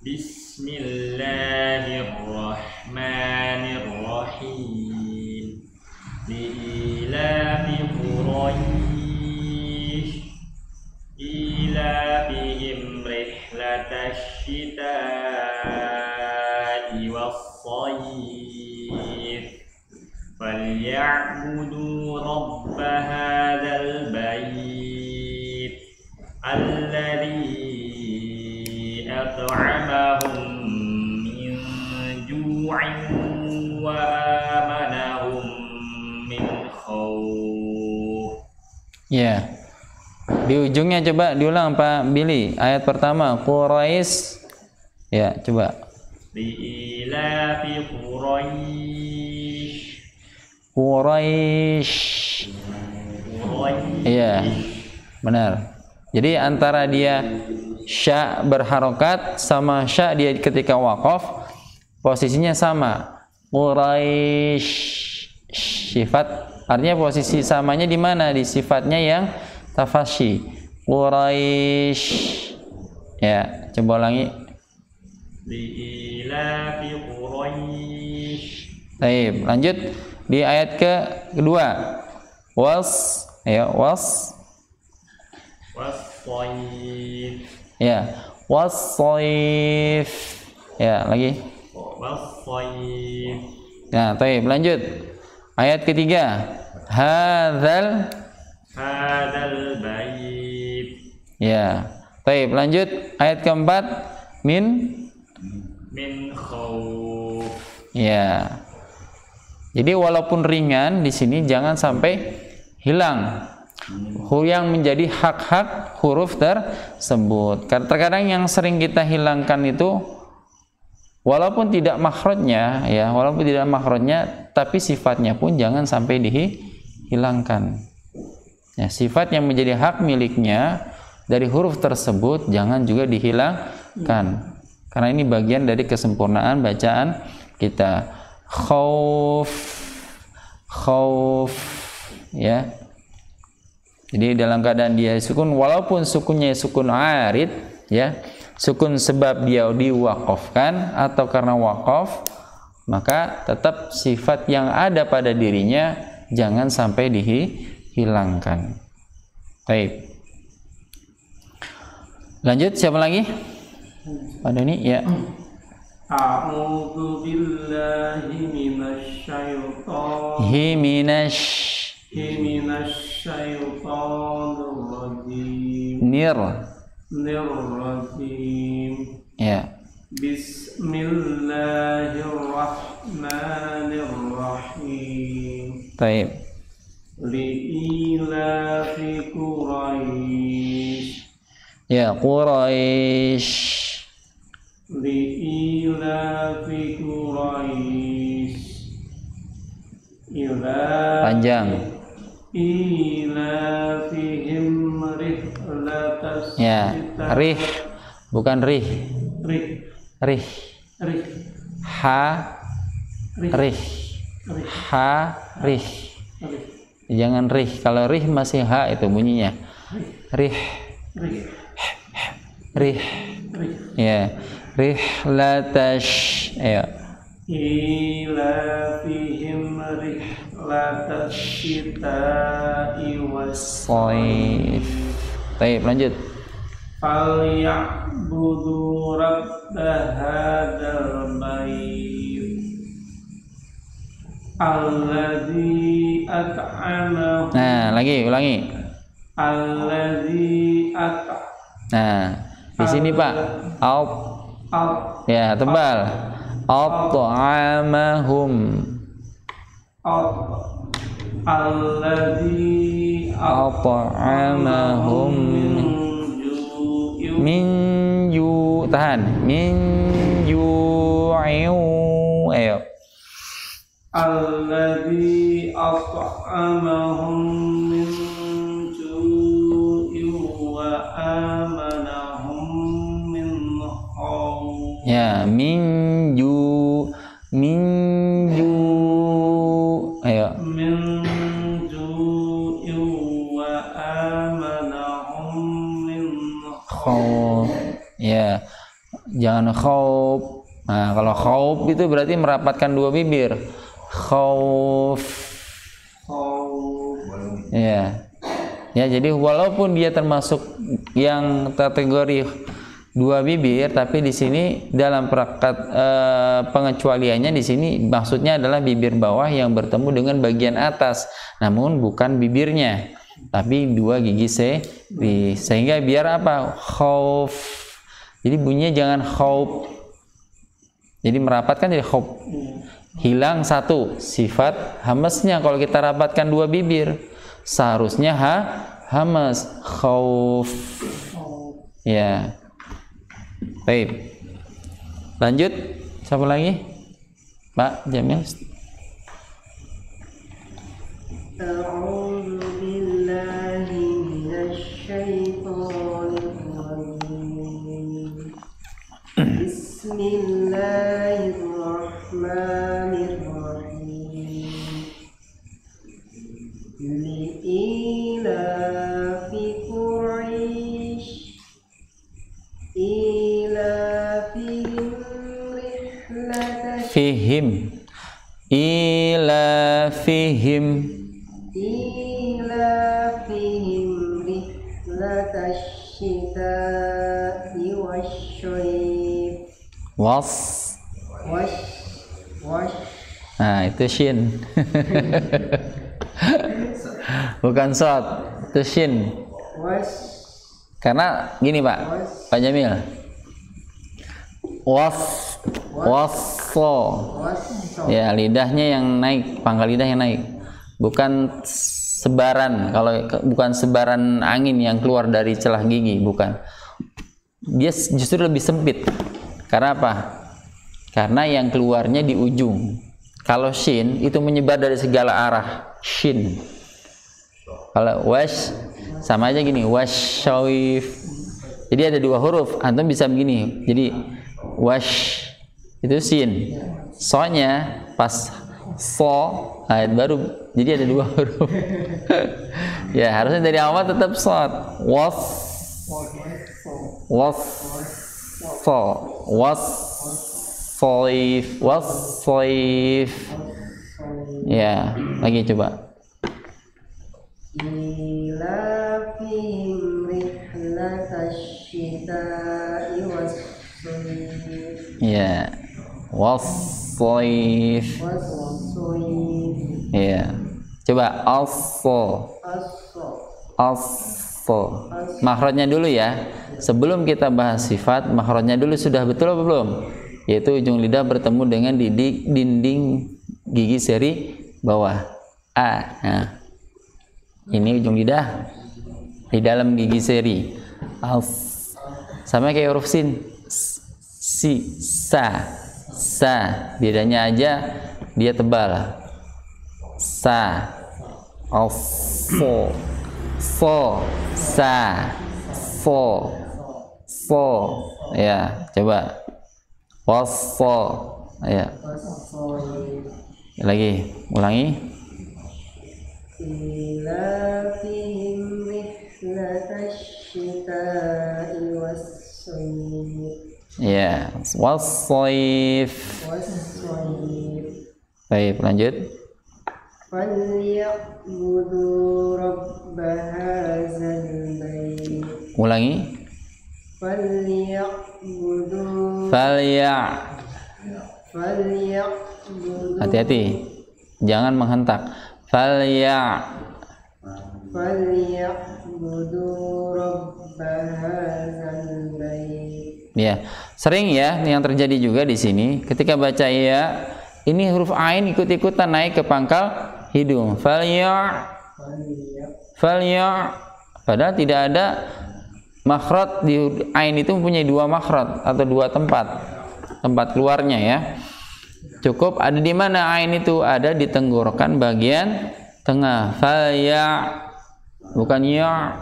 Bismillahirrahmanirrahim. Li'ilafi Quraisy ilafihim rihlatash shita'i was-sayf falya'budu rabb hadzal bait alladzi at'amahum min ju'in wa amanahum min khauf. Ya. Di ujungnya coba diulang Pak Billy. Ayat pertama Quraisy. Ya, coba. Li'ilafi Quraisy. Quraisy. Iya. Benar. Jadi antara dia sya berharokat sama sya dia ketika waqaf posisinya sama. Quraisy. Sifat artinya posisi samanya di mana? Di sifatnya yang tafashi. Quraisy. Ya, coba ulangi. Li'ilafi Quraisy. Baik, lanjut di ayat kedua. Was, ya, was. Was-sayf. Ya, was-sayf. Ya, lagi. Was-sayf. Nah, baik, lanjut. Ayat ketiga. Hadzal bait. Ya. Baik, lanjut ayat keempat. Min khauf. Ya. Jadi walaupun ringan di sini jangan sampai hilang yang menjadi hak-hak huruf tersebut. Karena terkadang yang sering kita hilangkan itu walaupun tidak makhrajnya, ya, walaupun tidak makhrajnya, tapi sifatnya pun jangan sampai dihilangkan. Ya, sifat yang menjadi hak miliknya dari huruf tersebut jangan juga kan. Karena ini bagian dari kesempurnaan bacaan kita. Khauf, ya. Jadi dalam keadaan dia sukun, walaupun sukunnya sukun arid, ya, sukun sebab dia diwaqafkan atau karena waqaf, maka tetap sifat yang ada pada dirinya jangan sampai dihilangkan. Baik. Lanjut, siapa lagi? Pada ini, ya. A'udzu billahi minasyaitonir rajim. Nirrajim. Ya. Bismillahirrahmanirrahim. Baik. Li'ilafi Quraisy. Ya, Quraisy. Li'ilafi Quraisy. Panjang. Ilafihim rihlatas Ya, rih, bukan rih. Rih. Ha, rih. Ha, rih. Jangan rih. Kalau rih masih ha itu bunyinya. Rih. Rih. Ya. Rihlatash. Ya. Ilafihim rihlatas syita'i Shaif. Baik, lanjut. Falyabudu rabba hadzal bait alladzi at'amahum. Nah, lagi ulangi. Alladzi Nah, di sini Pak. Ya, tebal. At'amahum. Alladzi At'amahum min ju, tahan, min ju'in. Ayo. Alladzi at'amahum min ju'in wa amanahum min khawf. Ya, min ju, ayo. Min ju'in wa amanahum min Khauf. Ya, jangan khauf. Nah, kalau khauf itu berarti merapatkan dua bibir. Khauf. Ya. Ya, jadi walaupun dia termasuk yang kategori dua bibir, tapi di sini dalam perangkat pengecualiannya di sini maksudnya adalah bibir bawah yang bertemu dengan bagian atas, namun bukan bibirnya, tapi dua gigi sehingga biar apa? Khauf. Jadi bunyinya jangan khauf. Jadi merapatkan jadi khauf. Hilang satu sifat hamesnya kalau kita rapatkan dua bibir. Seharusnya hamas khauf. Ya. Baik. Lanjut. Siapa lagi? Pak Jamil. A'udzu billahi minasyaitonir rajim. Bismillahirrahmanirrahim. Li'ilafi Quraisy ilafihim rihlatash Fihim. Ilafihim. ilafihim rihlatash syita'i wasy'if Was. wash Nah, itu shin. Bukan shot, itu shin. Karena gini Pak Jamil. Wasso. Ya, lidahnya yang naik, pangkal lidah yang naik. Bukan sebaran, kalau bukan sebaran angin yang keluar dari celah gigi, bukan. Dia justru lebih sempit. Karena apa? Karena yang keluarnya di ujung. Kalau shin itu menyebar dari segala arah. Shin. Kalau wash sama aja gini, wasyaif. Jadi ada dua huruf, antum bisa begini. Jadi wash itu sin, so-nya pas so ayat baru, jadi ada dua huruf. Ya harusnya dari awal tetap shod. Was so was soif. Ya lagi coba. Ilafihim rihlatasyita'i was-sayf. Ya, was-sayf. Ya, coba also. Makhrajnya dulu ya. Sebelum kita bahas sifat, makhrajnya dulu sudah betul apa belum? Yaitu ujung lidah bertemu dengan dinding gigi seri bawah. A. Nah. Ini ujung lidah di dalam gigi seri. Sama kayak huruf sin. Si, sa. Bedanya aja dia tebal. Sa. Fo. Sa. Fo. Ya, coba. Wasfo. Ya. Lagi, ulangi. Ilafihim rihlatasyita'i was-sayf. Ya, was-sayf. Baik, lanjut. Falyabudu rabba hadzal bait. Ulangi. Falyabudu. Hati-hati, jangan menghentak. Falyabudu rabba hadzal bait. Ya, sering ya yang terjadi juga di sini ketika baca ya, ini huruf ain ikut-ikutan naik ke pangkal hidung. Falya. Padahal tidak ada makhraj di ain itu mempunyai dua makhraj atau dua tempat keluarnya ya. Cukup ada di mana ain itu? Ada di tenggorokan bagian tengah. Falya, bukan ya.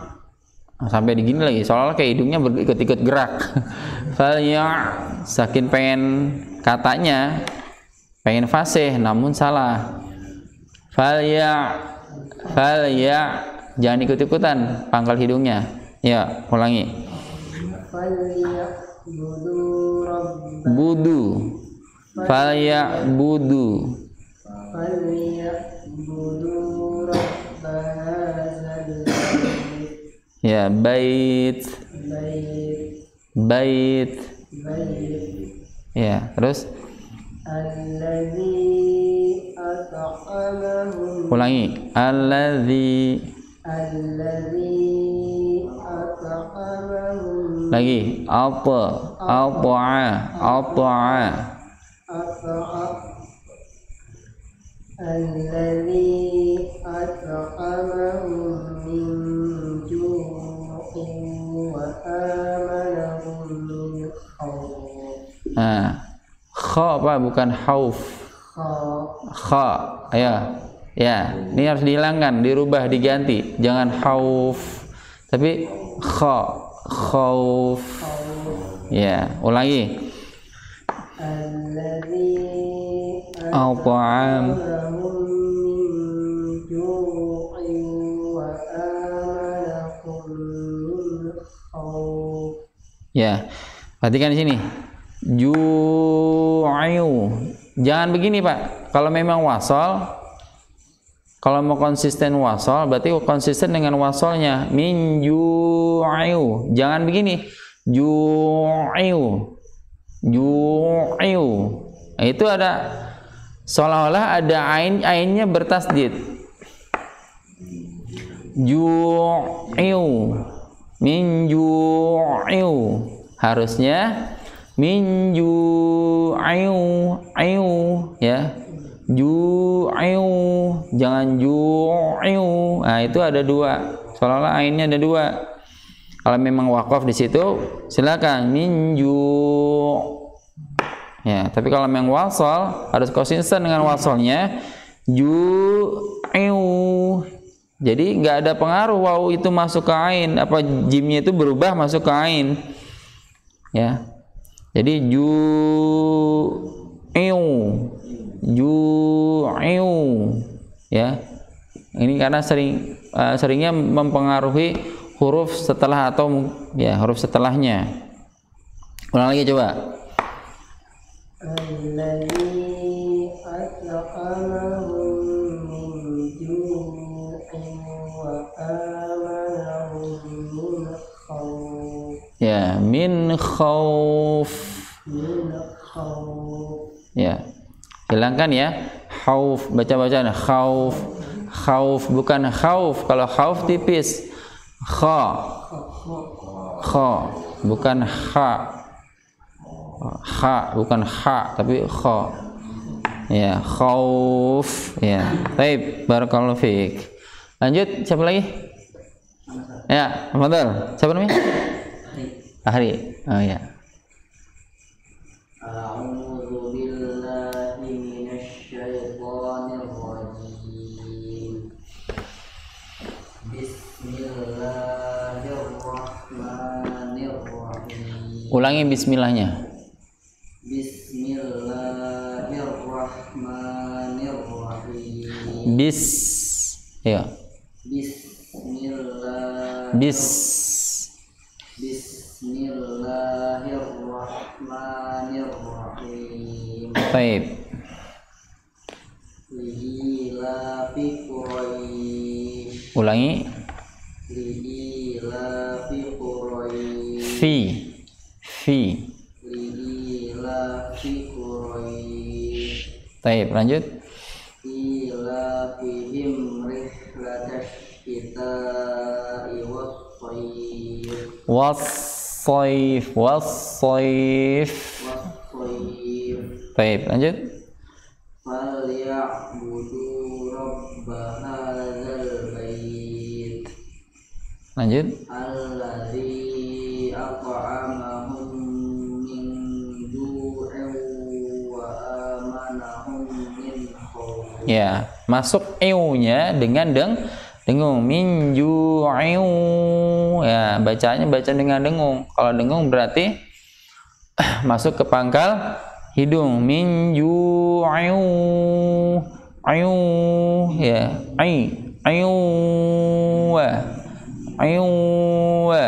Sampai di gini lagi, seolah-olah kayak hidungnya ikut-ikut gerak. Falya, saking pengen katanya, pengen fasih, namun salah. Falya, jangan ikut-ikutan pangkal hidungnya. Ya, ulangi. Budu. Falya budu. Ya, bait. Ya, terus ulangi. Alladzi. Lagi. Alladzi at'amahum min ju'in wa amanahum min khawf. Kha apa bukan khauf. Kha. Ya, ini harus dihilangkan, dirubah, diganti. Jangan khauf, tapi kha, khauf. Ya, ulangi. Al-ta'am. Ya, perhatikan di sini. Ju'u. Jangan begini, Pak. Kalau memang wasal, kalau mau konsisten wasal, berarti konsisten dengan wasalnya. Min ju'u. Jangan begini. Ju'u. Nah, itu ada seolah-olah ada ainnya bertasdid. Ju'u. Min ju'u. Harusnya min ju'u. Ya. Ju'u. Jangan ju'u. Nah, itu ada dua. Seolah-olah ainnya ada dua. Kalau memang waqaf di situ, silakan min ju'. Ya, tapi kalau memang wasal harus konsisten dengan wasalnya. Ju'u. Jadi nggak ada pengaruh waw itu masuk ke ain, apa jimnya itu berubah masuk ke ain. Ya. Jadi ju'u ya. Ini karena seringnya mempengaruhi huruf setelah atau ya huruf setelahnya. Ulang lagi coba. Alladzi at'amahum min ju'in wa amanahum min khawf. Ya, min khawf. Ya. Hilangkan ya. Khauf, baca-bacaan khauf. Khauf bukan khauf. Kalau khauf tipis. Kha. Kha bukan kha. Kha bukan kha tapi kha. Ya, khauf. Ya. Baik, barakallahu fiik. Lanjut, siapa lagi? Ya, Fadhal. Siapa namanya? Ahri. Oh ya. A'udzu billahi minasy syaithanir rajim. Bismillahirrahmanirrahim. Ulangi bismillahnya. Bismillahirrahmanirrahim. Ya. Bismillahirrahmanirrahim. Baik. Li'ilafi Quraisy. Ulangi. Li'ilafi Quraisy. Fi. Li'ilafi Quraisy. Baik, lanjut. Ilafihim rihlatash shita'i was-shayf. Was-shayf. Was-shayf. Baik, lanjut. Falyabudu rabba hadzal bait. Lanjut. Alladzi at'amahum min ju'in wa amanahum min khawf. Ya, masuk eu-nya dengan dengung. Min ju'in. Ya, bacanya baca dengan dengung. Kalau dengung berarti masuk ke pangkal hidung. Min ju'in. Ayu ya. Ayu wa. Ayu wa.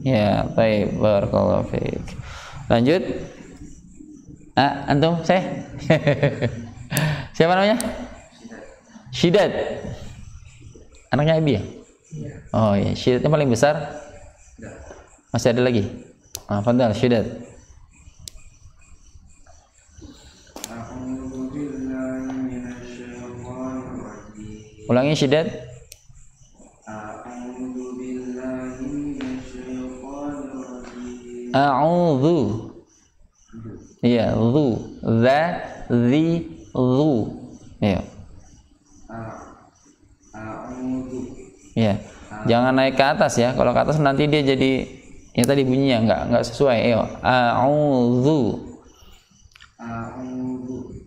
Ya, baik, barakallahu fiik. Lanjut. Antum saya. Siapa namanya? Syidad. Anaknya Abi ya? Oh iya, Syidad yang paling besar. Masih ada lagi? Fadhal Syidad. Ulangi Syidad. A'udzu. Iya, zu. Za, zi, zu. Iya. Iya. Jangan naik ke atas ya. Kalau ke atas nanti dia jadi ya tadi bunyinya enggak sesuai. Ayo. A'udzu.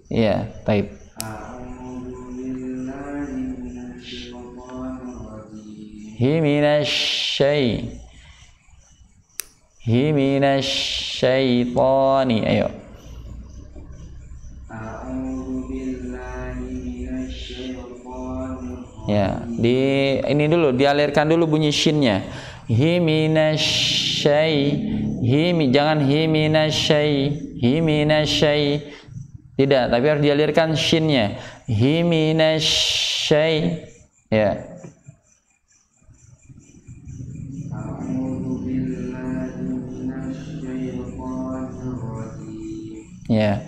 Iya, baik. Himinasyaitani. Ayo. Ya, ini dulu dialirkan dulu bunyi shinnya. Jangan himinasyai. Tidak, tapi harus dialirkan shinnya. Himinasyai. Ya. Ya.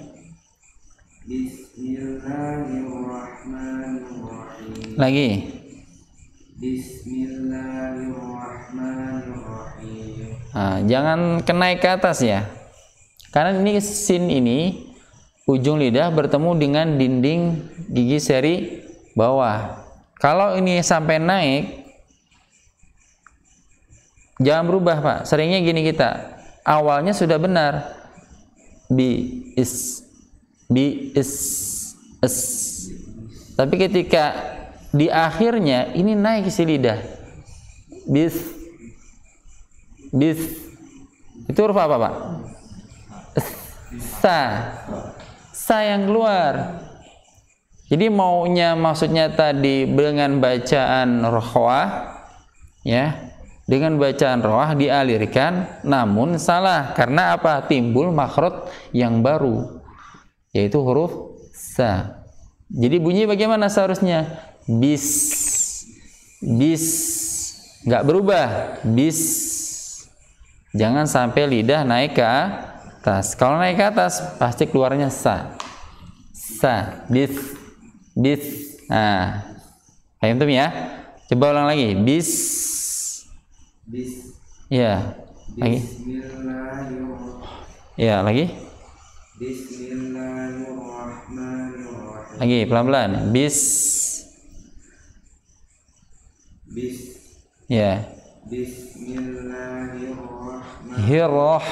Bismillahirrahmanirrahim. Lagi. Bismillahirrahmanirrahim. Jangan kenaik ke atas ya. Karena ini sin ini ujung lidah bertemu dengan dinding gigi seri bawah. Kalau ini sampai naik, jangan berubah Pak. Seringnya gini kita. Awalnya sudah benar. Tapi ketika di akhirnya ini naik isi lidah. Bis. Itu huruf apa, Pak? Sa yang keluar. Jadi maksudnya tadi dengan bacaan rohwah, ya, dengan bacaan rohwah dialirkan, namun salah karena apa? Timbul makhraj yang baru, yaitu huruf sa. Jadi bunyi bagaimana seharusnya? Bis, nggak berubah. Bis, jangan sampai lidah naik ke atas. Kalau naik ke atas pasti keluarnya sa, bis. Nah, paham tuh ya? Coba ulang lagi. Bis. Ya. Lagi. Ya, lagi. Bismillahirrahmanirrahim. Lagi pelan-pelan. Bis. Ya. Bismillahirrahmanirrahim.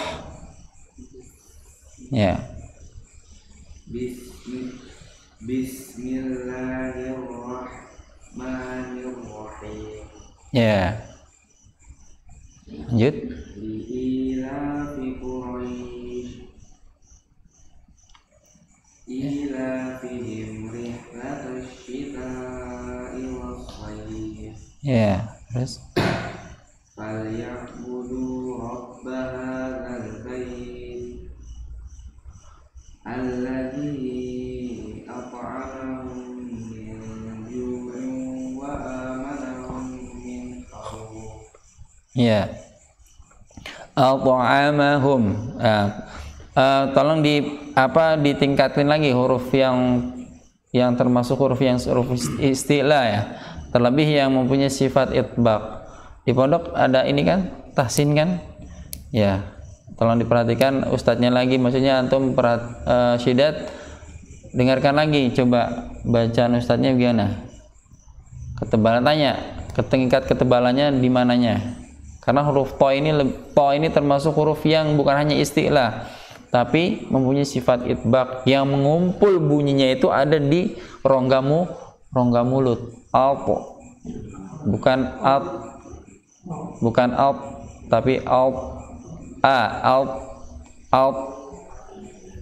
Ya. Bismillahirrahmanirrahim. Ya. Lanjut. Li'ilafi Quraisy ilafihim rihlatash shita'i was-shayf. Ya, terus falyabudu rabb hadzal bait alladzi at'amahum min ju'in wa amanahum min khawf. Ya. At'amahum. Tolong ditingkatin lagi huruf yang termasuk huruf istilah ya. Terlebih yang mempunyai sifat itbaq. Di pondok ada ini kan, tahsin kan? Ya. Tolong diperhatikan ustadznya lagi, maksudnya antum syidat, dengarkan lagi, coba bacaan ustadznya gimana? Ketebalan tanya, tingkat ketebalannya di mananya? Karena huruf to ini termasuk huruf yang bukan hanya istilah, tapi mempunyai sifat itbaq yang mengumpul bunyinya itu ada di rongga mulut. Alpo, bukan alp, tapi alp.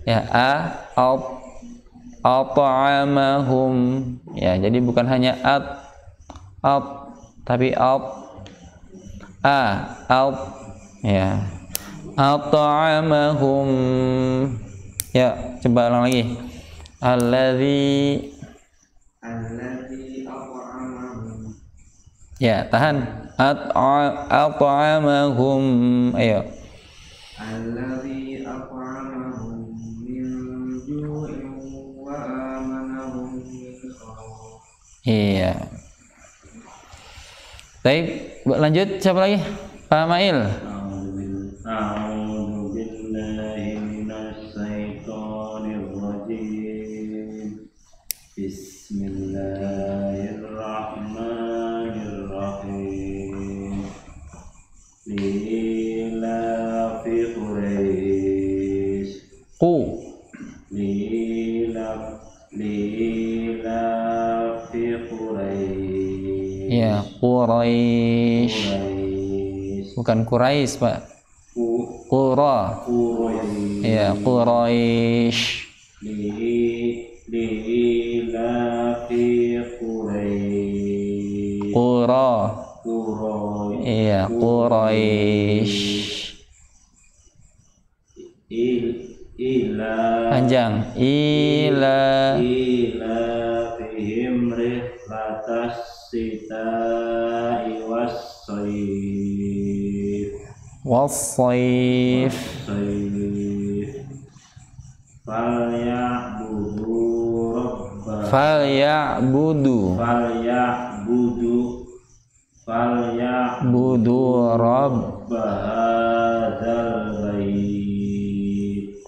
Ya, at'amahum. Ya, jadi bukan hanya alp, tapi alp. Ya, at'amahum. Ya, coba ulang lagi. Alladzi at'amahum. Ya, tahan. At'amahum. Ayo. Alladzi at'amahum min ju'in wa amanahum min khawf. Iya. Baik, lanjut siapa lagi? Pak Mail. A'udzu billahi minasy syaithanir rajim. Bismillahirrahmanirrahim. Li'ilafi Quraisy. Li'ilafi Quraisy. Ya, Quraisy. Bukan Quraisy, Pak. Qura. Ya, Quraisy. Li'ilafi Quraisy. Qura. Iya, Quraisy. Panjang. Ilafihim rihlatash shita'i was-shayf. Falyabudu rabb hadzal bait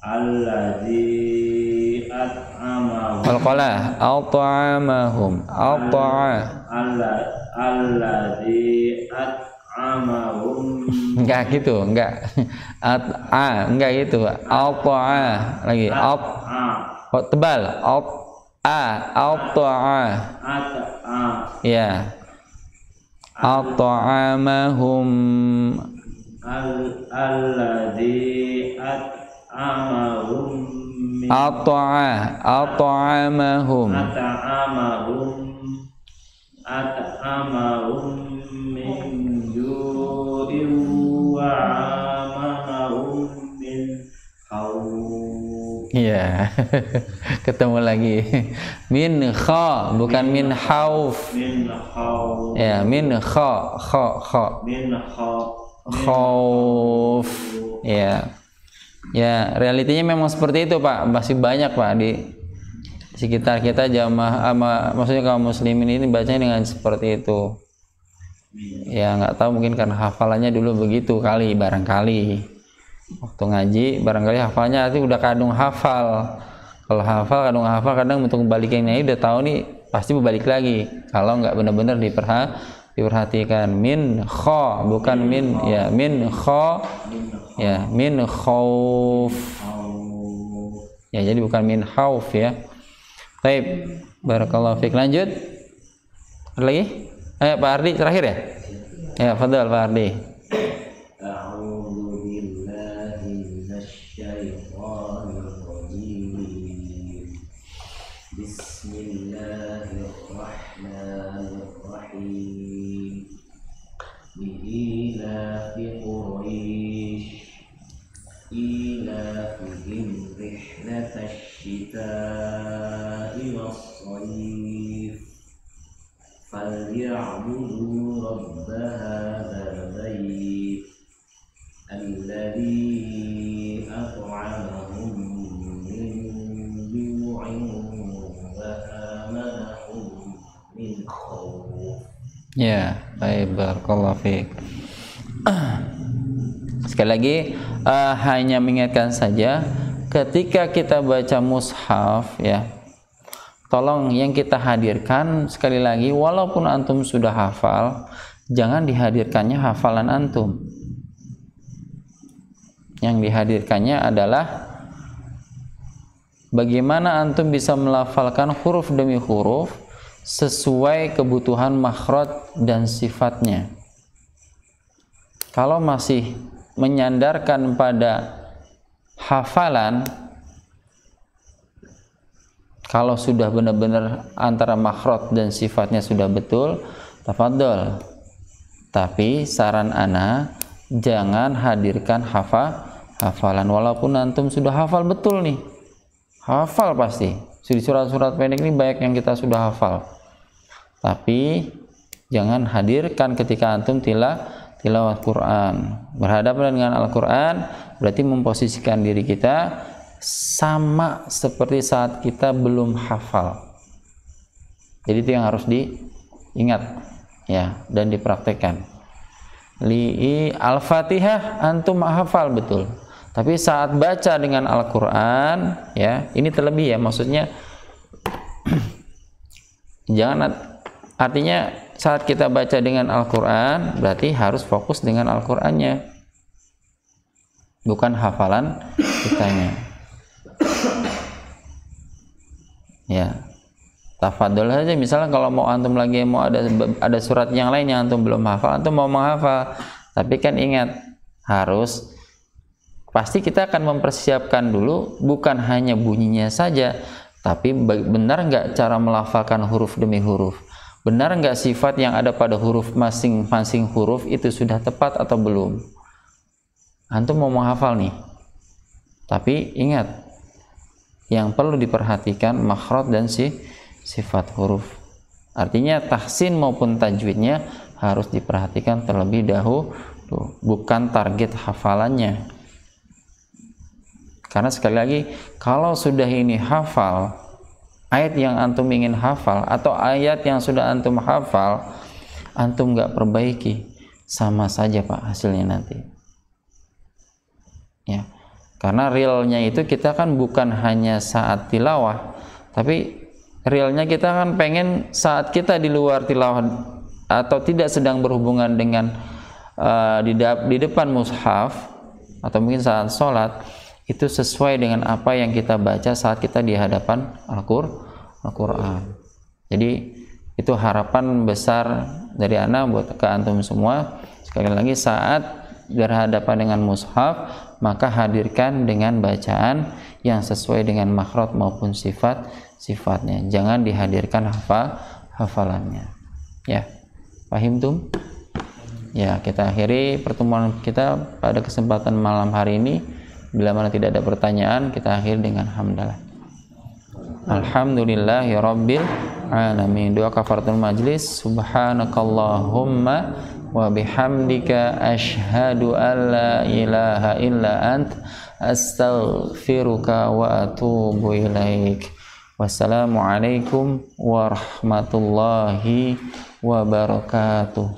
alladzi at'amahum. At'amahum. Alladzi at'amahum. Enggak gitu, enggak. enggak gitu, Pak. Al-ta'a lagi. Oh, tebal. Al-ta'a. Ya. Al-ta'amahum alladzi at'amahum min at'amahum min ju'in wa amanahum min khawf. Iya. Ketemu lagi. Min kha bukan min khauf. Min khawf. Ya, min kha. Min khawf. Khauf. Ya. Ya, realitinya memang seperti itu, Pak. Masih banyak, Pak, di sekitar kita jamaah maksudnya kaum muslimin ini bacanya dengan seperti itu. Ya, nggak tahu mungkin karena hafalannya dulu begitu kali, barangkali. Waktu ngaji barangkali hafalnya nanti udah kadung hafal. Kalau hafal kadung hafal, kadang untuk balikinnya udah tahu nih pasti berbalik lagi. Kalau nggak benar-benar diperhatikan. Min kha bukan min, ya min kha, ya min khauf, ya jadi bukan min khauf ya. Baik, barakallahu fiik. Lanjut. Ada lagi? Pak Ardi terakhir ya? Ya, fadhal Pak Ardi. A'udzu billahi minasyaitonir rajim. Bismillahirrahmanirrahim. Li'ilafi Quraisy ilafihim rihlatash syita'i was-shayf فليعبدوا رب هذا البيت الذي أطعمهم من جوع وآمنهم من خوف. Ya, baik, barakallahu fiik. Sekali lagi hanya mengingatkan saja ketika kita baca mushaf ya, tolong yang kita hadirkan sekali lagi walaupun antum sudah hafal, jangan dihadirkannya hafalan antum. Yang dihadirkannya adalah bagaimana antum bisa melafalkan huruf demi huruf sesuai kebutuhan makhraj dan sifatnya. Kalau masih menyandarkan pada hafalan, kalau sudah benar-benar antara makhraj dan sifatnya sudah betul, tafadhol. Tapi saran ana, jangan hadirkan hafalan walaupun antum sudah hafal betul nih. Hafal pasti. Di surat-surat pendek ini banyak yang kita sudah hafal. Tapi jangan hadirkan ketika antum tilawat Quran. Berhadapan dengan Al-Quran berarti memposisikan diri kita sama seperti saat kita belum hafal. Jadi itu yang harus diingat ya dan dipraktekkan. Al-Fatihah antum hafal betul. Tapi saat baca dengan Al-Quran ya, ini terlebih ya, maksudnya jangan, artinya saat kita baca dengan Al-Quran berarti harus fokus dengan Al-Qurannya, bukan hafalan kitanya. Ya, tafadhol saja. Misalnya kalau mau antum lagi mau ada surat yang lain yang antum belum hafal, antum mau menghafal, tapi kan ingat harus pasti kita akan mempersiapkan dulu bukan hanya bunyinya saja, tapi benar nggak cara melafalkan huruf demi huruf, benar nggak sifat yang ada pada huruf masing-masing huruf itu sudah tepat atau belum. Antum mau menghafal nih, tapi ingat yang perlu diperhatikan makhraj dan sifat huruf. Artinya tahsin maupun tajwidnya harus diperhatikan terlebih dahulu, bukan target hafalannya. Karena sekali lagi, kalau sudah ini hafal ayat yang antum ingin hafal atau ayat yang sudah antum hafal, antum nggak perbaiki, sama saja Pak hasilnya nanti. Ya, karena realnya itu kita kan bukan hanya saat tilawah, tapi realnya kita kan pengen saat kita di luar tilawah atau tidak sedang berhubungan dengan di depan mushaf atau mungkin saat sholat itu sesuai dengan apa yang kita baca saat kita di hadapan Al-Quran. Jadi itu harapan besar dari ana buat ke antum semua. Sekali lagi, saat berhadapan dengan mushaf, maka hadirkan dengan bacaan yang sesuai dengan makhraj maupun sifatnya. Jangan dihadirkan hafalannya. Ya, paham tum? Ya, kita akhiri pertemuan kita pada kesempatan malam hari ini. Bila mana tidak ada pertanyaan, kita akhiri dengan hamdalah. Alhamdulillahirabbil alamin. Doa kafaratul majlis. Subhanakallahumma wa bihamdika asyhadu an la ilaha illa ant astaghfiruka wa atubu ilaik. Wassalamualaikum warahmatullahi wabarakatuh.